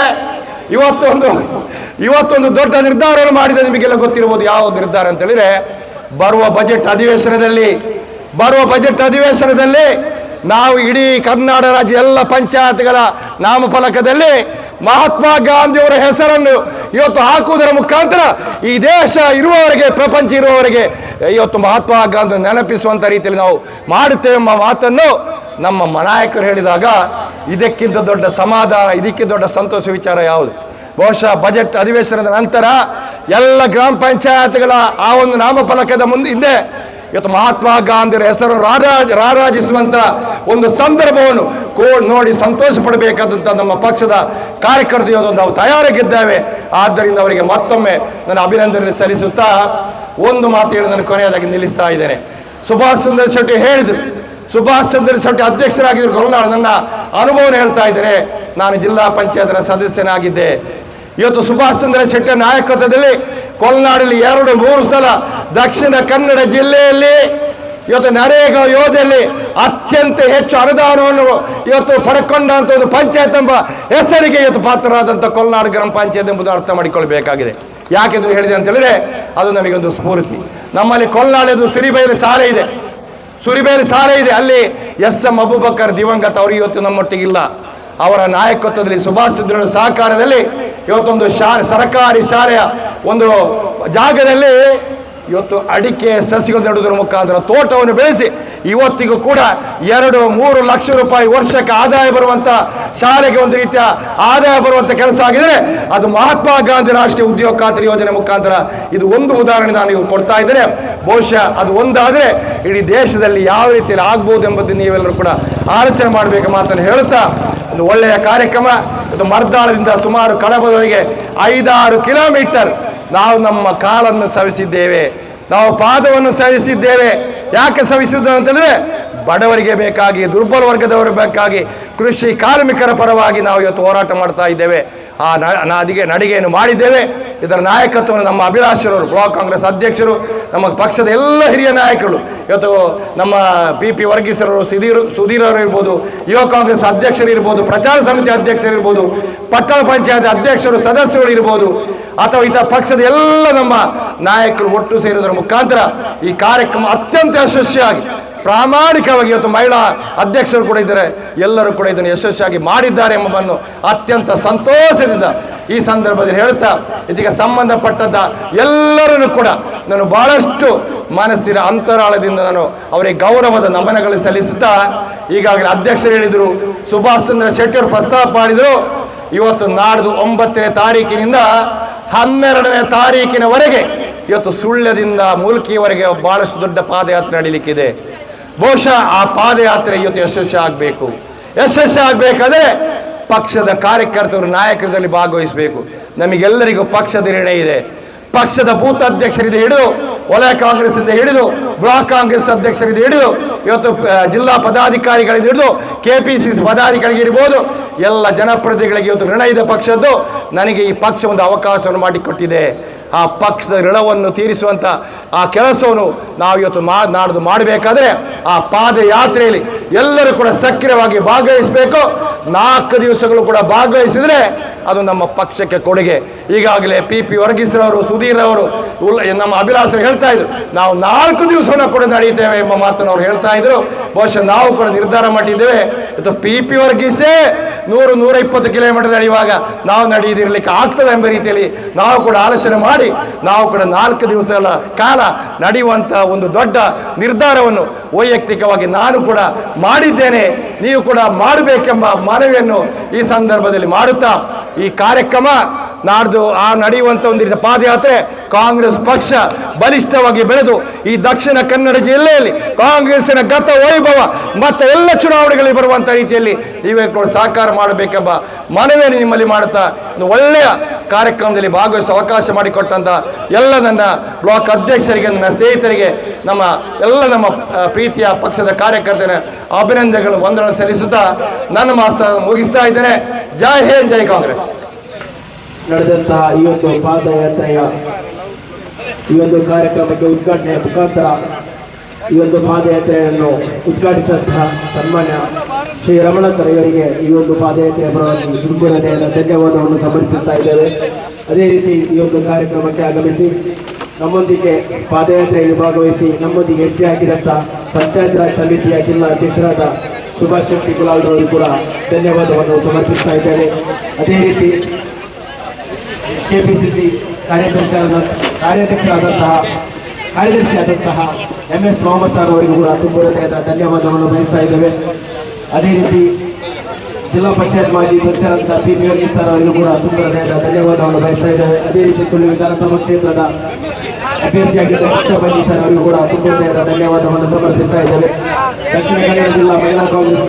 ಇವತ್ತೊಂದು ದೊಡ್ಡ ನಿರ್ಧಾರವನ್ನು ಮಾಡಿದೆ. ನಿಮಗೆಲ್ಲ ಗೊತ್ತಿರ್ಬೋದು ಯಾವ ನಿರ್ಧಾರ ಅಂತ ಹೇಳಿದ್ರೆ, ಬರುವ ಬಜೆಟ್ ಅಧಿವೇಶನದಲ್ಲಿ ನಾವು ಇಡೀ ಕರ್ನಾಟಕ ರಾಜ್ಯ ಎಲ್ಲ ಪಂಚಾಯತ್ಗಳ ನಾಮಫಲಕದಲ್ಲಿ ಮಹಾತ್ಮ ಗಾಂಧಿಯವರ ಹೆಸರನ್ನು ಇವತ್ತು ಹಾಕುವುದರ ಮುಖಾಂತರ ಈ ದೇಶ ಇರುವವರೆಗೆ, ಪ್ರಪಂಚ ಇರುವವರೆಗೆ ಇವತ್ತು ಮಹಾತ್ಮ ಗಾಂಧಿ ನೆನಪಿಸುವಂಥ ರೀತಿಯಲ್ಲಿ ನಾವು ಮಾಡುತ್ತೇವೆ ಎಂಬ ಮಾತನ್ನು ನಮ್ಮ ನಾಯಕರು ಹೇಳಿದಾಗ ಇದಕ್ಕಿಂತ ದೊಡ್ಡ ಸಮಾಧಾನ, ಇದಕ್ಕಿಂತ ದೊಡ್ಡ ಸಂತೋಷ ವಿಚಾರ ಯಾವುದು? ಬಹುಶಃ ಬಜೆಟ್ ಅಧಿವೇಶನದ ನಂತರ ಎಲ್ಲ ಗ್ರಾಮ ಪಂಚಾಯತ್ಗಳ ಆ ಒಂದು ನಾಮಫಲಕದ ಹಿಂದೆ ಇವತ್ತು ಮಹಾತ್ಮ ಗಾಂಧಿಯವರ ಹೆಸರು ರಾರಾಜಿಸುವಂತ ಒಂದು ಸಂದರ್ಭವನ್ನು ನೋಡಿ ಸಂತೋಷ ಪಡಬೇಕಾದಂಥ ನಮ್ಮ ಪಕ್ಷದ ಕಾರ್ಯಕರ್ತರು ಇವತ್ತು ನಾವು ತಯಾರಾಗಿದ್ದೇವೆ. ಆದ್ದರಿಂದ ಅವರಿಗೆ ಮತ್ತೊಮ್ಮೆ ನನ್ನ ಅಭಿನಂದನೆ ಸಲ್ಲಿಸುತ್ತಾ ಒಂದು ಮಾತು ಹೇಳಿ ನಾನು ಕೊನೆಯದಾಗಿ ನಿಲ್ಲಿಸ್ತಾ ಇದ್ದೇನೆ. ಸುಭಾಷ್ ಚಂದ್ರ ಶೆಟ್ಟಿ ಹೇಳಿದರು, ಸುಭಾಷ್ ಚಂದ್ರ ಶೆಟ್ಟಿ ಅಧ್ಯಕ್ಷರಾಗಿದ್ದರು ಕೊಲ್ನಾಡು. ನನ್ನ ಅನುಭವನ ಹೇಳ್ತಾ ಇದ್ದೇನೆ. ನಾನು ಜಿಲ್ಲಾ ಪಂಚಾಯತ್ನ ಸದಸ್ಯನಾಗಿದ್ದೆ. ಇವತ್ತು ಸುಭಾಷ್ ಚಂದ್ರ ಶೆಟ್ಟಿ ನಾಯಕತ್ವದಲ್ಲಿ ಕೊಲ್ನಾಡಲ್ಲಿ 2-3 ಸಲ ದಕ್ಷಿಣ ಕನ್ನಡ ಜಿಲ್ಲೆಯಲ್ಲಿ ಇವತ್ತು ನರೇಗಾ ಯೋಜನೆಯಲ್ಲಿ ಅತ್ಯಂತ ಹೆಚ್ಚು ಅನುದಾನವನ್ನು ಇವತ್ತು ಪಡ್ಕೊಂಡಂಥ ಒಂದು ಪಂಚಾಯತ್ ಎಂಬ ಹೆಸರಿಗೆ ಇವತ್ತು ಪಾತ್ರರಾದಂಥ ಕೊಲ್ನಾಡು ಗ್ರಾಮ ಪಂಚಾಯತ್ ಎಂಬುದು ಅರ್ಥ ಮಾಡಿಕೊಳ್ಬೇಕಾಗಿದೆ. ಯಾಕೆಂದು ಹೇಳಿದೆ ಅಂತ ಹೇಳಿದ್ರೆ ಅದು ನಮಗೊಂದು ಸ್ಫೂರ್ತಿ. ನಮ್ಮಲ್ಲಿ ಕೊಲ್ನಾಡದು ಸುರಿಬೈಲು ಶಾಲೆ ಇದೆ. ಅಲ್ಲಿ SM ಅಬೂಬಕರ್ ದಿವಂಗತ ಅವರು ಇವತ್ತು ನಮ್ಮೊಟ್ಟಿಗಿಲ್ಲ. ಅವರ ನಾಯಕತ್ವದಲ್ಲಿ ಸುಭಾಷ್ ಚಂದ್ರ ಸಹಕಾರದಲ್ಲಿ ಇವತ್ತೊಂದು ಸರ್ಕಾರಿ ಶಾಲೆಯ ಒಂದು ಜಾಗದಲ್ಲಿ ಇವತ್ತು ಅಡಿಕೆ ಸಸಿಗಳು ನೆಡುವುದರ ಮುಖಾಂತರ ತೋಟವನ್ನು ಬೆಳೆಸಿ ಇವತ್ತಿಗೂ ಕೂಡ 2-3 ಲಕ್ಷ ರೂಪಾಯಿ ವರ್ಷಕ್ಕೆ ಆದಾಯ ಬರುವಂಥ ಶಾಲೆಗೆ ಒಂದು ರೀತಿಯ ಆದಾಯ ಬರುವಂಥ ಕೆಲಸ ಆಗಿದರೆ ಅದು ಮಹಾತ್ಮ ಗಾಂಧಿ ರಾಷ್ಟ್ರೀಯ ಉದ್ಯೋಗ ಖಾತ್ರಿ ಯೋಜನೆ ಮುಖಾಂತರ ಇದು ಒಂದು ಉದಾಹರಣೆ ನಾನು ಈಗ ಕೊಡ್ತಾ ಇದ್ದೇನೆ. ಬಹುಶಃ ಅದು ಒಂದಾದರೆ ಇಡೀ ದೇಶದಲ್ಲಿ ಯಾವ ರೀತಿಯಲ್ಲಿ ಆಗ್ಬೋದು ಎಂಬುದನ್ನು ನೀವೆಲ್ಲರೂ ಕೂಡ ಆಲೋಚನೆ ಮಾಡಬೇಕು ಮಾತನ್ನು ಹೇಳುತ್ತಾ, ಒಂದು ಒಳ್ಳೆಯ ಕಾರ್ಯಕ್ರಮ. ಇದು ಮರ್ದಾಳದಿಂದ ಸುಮಾರು ಕಡಬದವರೆಗೆ 5-6 ಕಿಲೋಮೀಟರ್ ನಾವು ನಮ್ಮ ಕಾಲನ್ನು ಸವಿಸಿದ್ದೇವೆ, ನಾವು ಪಾದವನ್ನು ಸವಿಸಿದ್ದೇವೆ. ಯಾಕೆ ಸವಿಸುವುದು ಅಂತಂದರೆ ಬಡವರಿಗೆ ಬೇಕಾಗಿ, ದುರ್ಬಲ ವರ್ಗದವರು ಬೇಕಾಗಿ, ಕೃಷಿ ಕಾರ್ಮಿಕರ ಪರವಾಗಿ ನಾವು ಇವತ್ತು ಹೋರಾಟ ಮಾಡ್ತಾ ಇದ್ದೇವೆ. ಆ ನಡಿಗೆಯನ್ನು ಮಾಡಿದ್ದೇವೆ. ಇದರ ನಾಯಕತ್ವವನ್ನು ನಮ್ಮ ಅಭಿಲಾಷರವರು, ಬ್ಲಾಕ್ ಕಾಂಗ್ರೆಸ್ ಅಧ್ಯಕ್ಷರು, ನಮ್ಮ ಪಕ್ಷದ ಎಲ್ಲ ಹಿರಿಯ ನಾಯಕರು, ಇವತ್ತು ನಮ್ಮ PP ವರ್ಗೀಸರವರು, ಸುಧೀರ್ ಅವರು ಇರ್ಬೋದು, ಯುವ ಕಾಂಗ್ರೆಸ್ ಅಧ್ಯಕ್ಷರು ಇರ್ಬೋದು, ಪ್ರಚಾರ ಸಮಿತಿ ಅಧ್ಯಕ್ಷರು ಇರ್ಬೋದು, ಪಟ್ಟಣ ಪಂಚಾಯತ್ ಅಧ್ಯಕ್ಷರು, ಸದಸ್ಯರು ಇರ್ಬೋದು, ಅಥವಾ ಇತರ ಪಕ್ಷದ ಎಲ್ಲ ನಮ್ಮ ನಾಯಕರು ಒಟ್ಟು ಸೇರುವುದರ ಮುಖಾಂತರ ಈ ಕಾರ್ಯಕ್ರಮ ಅತ್ಯಂತ ಯಶಸ್ವಿಯಾಗಿ ಪ್ರಾಮಾಣಿಕವಾಗಿ ಇವತ್ತು ಮಹಿಳಾ ಅಧ್ಯಕ್ಷರು ಕೂಡ ಇದ್ದಾರೆ, ಎಲ್ಲರೂ ಕೂಡ ಇದನ್ನು ಯಶಸ್ವಿಯಾಗಿ ಮಾಡಿದ್ದಾರೆ ಎಂಬುದನ್ನು ಅತ್ಯಂತ ಸಂತೋಷದಿಂದ ಈ ಸಂದರ್ಭದಲ್ಲಿ ಹೇಳುತ್ತಾ, ಇದಕ್ಕೆ ಸಂಬಂಧಪಟ್ಟಂಥ ಎಲ್ಲರನ್ನು ಕೂಡ ನಾನು ಬಹಳಷ್ಟು ಮನಸ್ಸಿನ ಅಂತರಾಳದಿಂದ ನಾನು ಅವರಿಗೆ ಗೌರವದ ನಮನಗಳು ಸಲ್ಲಿಸುತ್ತಾ, ಈಗಾಗಲೇ ಅಧ್ಯಕ್ಷರು ಹೇಳಿದರು, ಸುಭಾಷ್ ಚಂದ್ರ ಶೆಟ್ಟಿ ಅವರು ಪ್ರಸ್ತಾಪ ಮಾಡಿದರು. ಇವತ್ತು ನಾಡ್ದು 9ನೇ ತಾರೀಕಿನಿಂದ 12ನೇ ತಾರೀಕಿನವರೆಗೆ ಇವತ್ತು ಸುಳ್ಯದಿಂದ ಮುಲ್ಕಿಯವರೆಗೆ ಬಹಳಷ್ಟು ದೊಡ್ಡ ಪಾದಯಾತ್ರೆ ನಡೀಲಿಕ್ಕಿದೆ. ಬಹುಶಃ ಆ ಪಾದಯಾತ್ರೆ ಇವತ್ತು ಯಶಸ್ವಿ ಆಗಬೇಕಾದ್ರೆ ಪಕ್ಷದ ಕಾರ್ಯಕರ್ತರು ನಾಯಕರಲ್ಲಿ ಭಾಗವಹಿಸಬೇಕು. ನಮಗೆಲ್ಲರಿಗೂ ಪಕ್ಷದ ನಿರ್ಣಯ ಇದೆ. ಪಕ್ಷದ ಬೂತ್ ಅಧ್ಯಕ್ಷರಿಂದ ಹಿಡಿದು, ವಲಯ ಕಾಂಗ್ರೆಸ್ಸಿಂದ ಹಿಡಿದು, ಬ್ಲಾಕ್ ಕಾಂಗ್ರೆಸ್ ಅಧ್ಯಕ್ಷರಿಂದ ಹಿಡಿದು, ಇವತ್ತು ಜಿಲ್ಲಾ ಪದಾಧಿಕಾರಿಗಳಿಂದ ಹಿಡಿದು KPCC ಪದಾಧಿಕಾರಿಗೆ ಇರ್ಬೋದು, ಎಲ್ಲ ಜನಪ್ರತಿನಿಧಿಗಳಿಗೆ ಇವತ್ತು ಋಣ ಇದೆ ಪಕ್ಷದ್ದು. ನನಗೆ ಈ ಪಕ್ಷ ಒಂದು ಅವಕಾಶವನ್ನು ಮಾಡಿಕೊಟ್ಟಿದೆ. ಆ ಪಕ್ಷದ ಋಣವನ್ನು ತೀರಿಸುವಂಥ ಆ ಕೆಲಸವನ್ನು ನಾವು ಇವತ್ತು ನಾಡ್ದು ಮಾಡಬೇಕಾದ್ರೆ ಆ ಪಾದಯಾತ್ರೆಯಲ್ಲಿ ಎಲ್ಲರೂ ಕೂಡ ಸಕ್ರಿಯವಾಗಿ ಭಾಗವಹಿಸಬೇಕು. 4 ದಿವಸಗಳು ಕೂಡ ಭಾಗವಹಿಸಿದರೆ ಅದು ನಮ್ಮ ಪಕ್ಷಕ್ಕೆ ಕೊಡುಗೆ. ಈಗಾಗಲೇ PP ವರ್ಗೀಸರವರು, ಸುಧೀರ್ ಅವರು, ನಮ್ಮ ಅಭಿಲಾಷರು ಹೇಳ್ತಾ ಇದ್ರು, ನಾವು 4 ದಿವಸವನ್ನು ಕೂಡ ನಡೆಯುತ್ತೇವೆ ಎಂಬ ಮಾತನ್ನು ಅವ್ರು ಹೇಳ್ತಾ ಇದ್ರು. ಬಹುಶಃ ನಾವು ಕೂಡ ನಿರ್ಧಾರ ಮಾಡಿದ್ದೇವೆ, ಇವತ್ತು PP ವರ್ಗೀಸೇ 100-120 ಕಿಲೋಮೀಟರ್ ನಡೆಯುವಾಗ ನಾವು ನಡೆಯದಿರಲಿಕ್ಕೆ ಆಗ್ತದೆ ಎಂಬ ರೀತಿಯಲ್ಲಿ ನಾವು ಕೂಡ ಆಲೋಚನೆ ಮಾಡಿ ನಾವು ಕೂಡ 4 ದಿವಸಗಳ ಕಾಲ ನಡೆಯುವಂಥ ಒಂದು ದೊಡ್ಡ ನಿರ್ಧಾರವನ್ನು ವೈಯಕ್ತಿಕವಾಗಿ ನಾನು ಕೂಡ ಮಾಡಿದ್ದೇನೆ. ನೀವು ಕೂಡ ಮಾಡಬೇಕೆಂಬ ಮನವಿಯನ್ನು ಈ ಸಂದರ್ಭದಲ್ಲಿ ಮಾಡುತ್ತಾ, ಈ ಕಾರ್ಯಕ್ರಮ ನಾಡ್ದು ಆ ನಡೆಯುವಂಥ ಒಂದು ರೀತಿಯ ಪಾದಯಾತ್ರೆ ಕಾಂಗ್ರೆಸ್ ಪಕ್ಷ ಬಲಿಷ್ಠವಾಗಿ ಬೆಳೆದು ಈ ದಕ್ಷಿಣ ಕನ್ನಡ ಜಿಲ್ಲೆಯಲ್ಲಿ ಕಾಂಗ್ರೆಸ್ಸಿನ ಗತ ವೈಭವ ಮತ್ತು ಎಲ್ಲ ಚುನಾವಣೆಗಳಿಗೆ ಬರುವಂಥ ರೀತಿಯಲ್ಲಿ ನೀವೇ ಕೂಡ ಸಹಕಾರ ಮಾಡಬೇಕೆಂಬ ಮನವಿಯನ್ನು ನಿಮ್ಮಲ್ಲಿ ಮಾಡುತ್ತಾ ಒಂದು ಒಳ್ಳೆಯ ಕಾರ್ಯಕ್ರಮದಲ್ಲಿ ಭಾಗವಹಿಸುವ ಅವಕಾಶ ಮಾಡಿಕೊಟ್ಟಂಥ ಎಲ್ಲ ನನ್ನ ಬ್ಲಾಕ್ ಅಧ್ಯಕ್ಷರಿಗೆ, ನನ್ನ ಸ್ನೇಹಿತರಿಗೆ, ನಮ್ಮ ಪ್ರೀತಿಯ ಪಕ್ಷದ ಕಾರ್ಯಕರ್ತರ ಅಭಿನಂದನೆಗಳು, ವಂದನೆ ಸಲ್ಲಿಸುತ್ತಾ ನನ್ನ ಮಾತು ಮುಗಿಸ್ತಾ ಇದ್ದೇನೆ. ಜೈ ಹಿಂದ್, ಜೈ ಕಾಂಗ್ರೆಸ್. ನಡೆದಂತಹ ಈ ಒಂದು ಪಾದಯಾತ್ರೆಯ ಈ ಒಂದು ಕಾರ್ಯಕ್ರಮಕ್ಕೆ ಉದ್ಘಾಟನೆಯ ಮುಖಾಂತರ ಈ ಒಂದು ಪಾದಯಾತ್ರೆಯನ್ನು ಉದ್ಘಾಟಿಸಿದಂತಹ ಸನ್ಮಾನ್ಯ ಶ್ರೀ ರಮಣಾಕರ್ ಇವರಿಗೆ ಈ ಒಂದು ಪಾದಯಾತ್ರೆಯ ಪರವಾಗಿ ಹೃದಯದ ಧನ್ಯವಾದವನ್ನು ಸಮರ್ಪಿಸ್ತಾ ಇದ್ದೇವೆ. ಅದೇ ರೀತಿ ಈ ಒಂದು ಕಾರ್ಯಕ್ರಮಕ್ಕೆ ಆಗಮಿಸಿ ನಮ್ಮೊಂದಿಗೆ ಪಾದಯಾತ್ರೆಯಲ್ಲಿ ಭಾಗವಹಿಸಿ ನಮ್ಮೊಂದಿಗೆ ಹೆಜ್ಜೆ ಹಾಕಿದಂಥ ಪಂಚಾಯತ್ ರಾಜ್ ಸಮಿತಿಯ ಜಿಲ್ಲಾ ಅಧ್ಯಕ್ಷರಾದ ಸುಭಾಷ್ ಶೆಟ್ಟಿ ಗುಲಾಲ್ರವರು ಕೂಡ ಧನ್ಯವಾದವನ್ನು ಸಮರ್ಪಿಸ್ತಾ ಇದ್ದೇವೆ. ಅದೇ ರೀತಿ ಕೆಪಿಸಿಸಿ ಕಾರ್ಯದರ್ಶಿಯಾದಂತಹ MS ಮೊಹಮ್ಮದ್ ಸಾರ್ ಅವರಿಗೂ ಕೂಡ ತುಂಬ ಹೃದಯದ ಧನ್ಯವಾದವನ್ನು ಬಯಸ್ತಾ ಇದ್ದೇವೆ. ಅದೇ ರೀತಿ ಜಿಲ್ಲಾ ಪಂಚಾಯತ್ ಮಾಜಿ ಸದಸ್ಯರಾದ PB ಯೋಗೀಶ್ ಸರ್ ಅವರಿಗೂ ಕೂಡ ತುಂಬ ಹೃದಯದ ಧನ್ಯವಾದವನ್ನು ಬಯಸ್ತಾ ಇದ್ದೇವೆ. ಅದೇ ರೀತಿ ಸುಳ್ಳು ವಿಧಾನಸಭಾ ಕ್ಷೇತ್ರದ ಅಭ್ಯರ್ಥಿಯಾಗಿದ್ದ ಕೃಷ್ಣ ಬನ್ನಿ ಸರ್ ಅವರಿಗೂ ಕೂಡ ತುಂಬ ಹೃದಯದ ಧನ್ಯವಾದವನ್ನು ಸಮರ್ಪಿಸ್ತಾ ಇದ್ದೇವೆ. ದಕ್ಷಿಣ ಕನ್ನಡ ಜಿಲ್ಲಾ ಮಹಿಳಾ ಕಾಂಗ್ರೆಸ್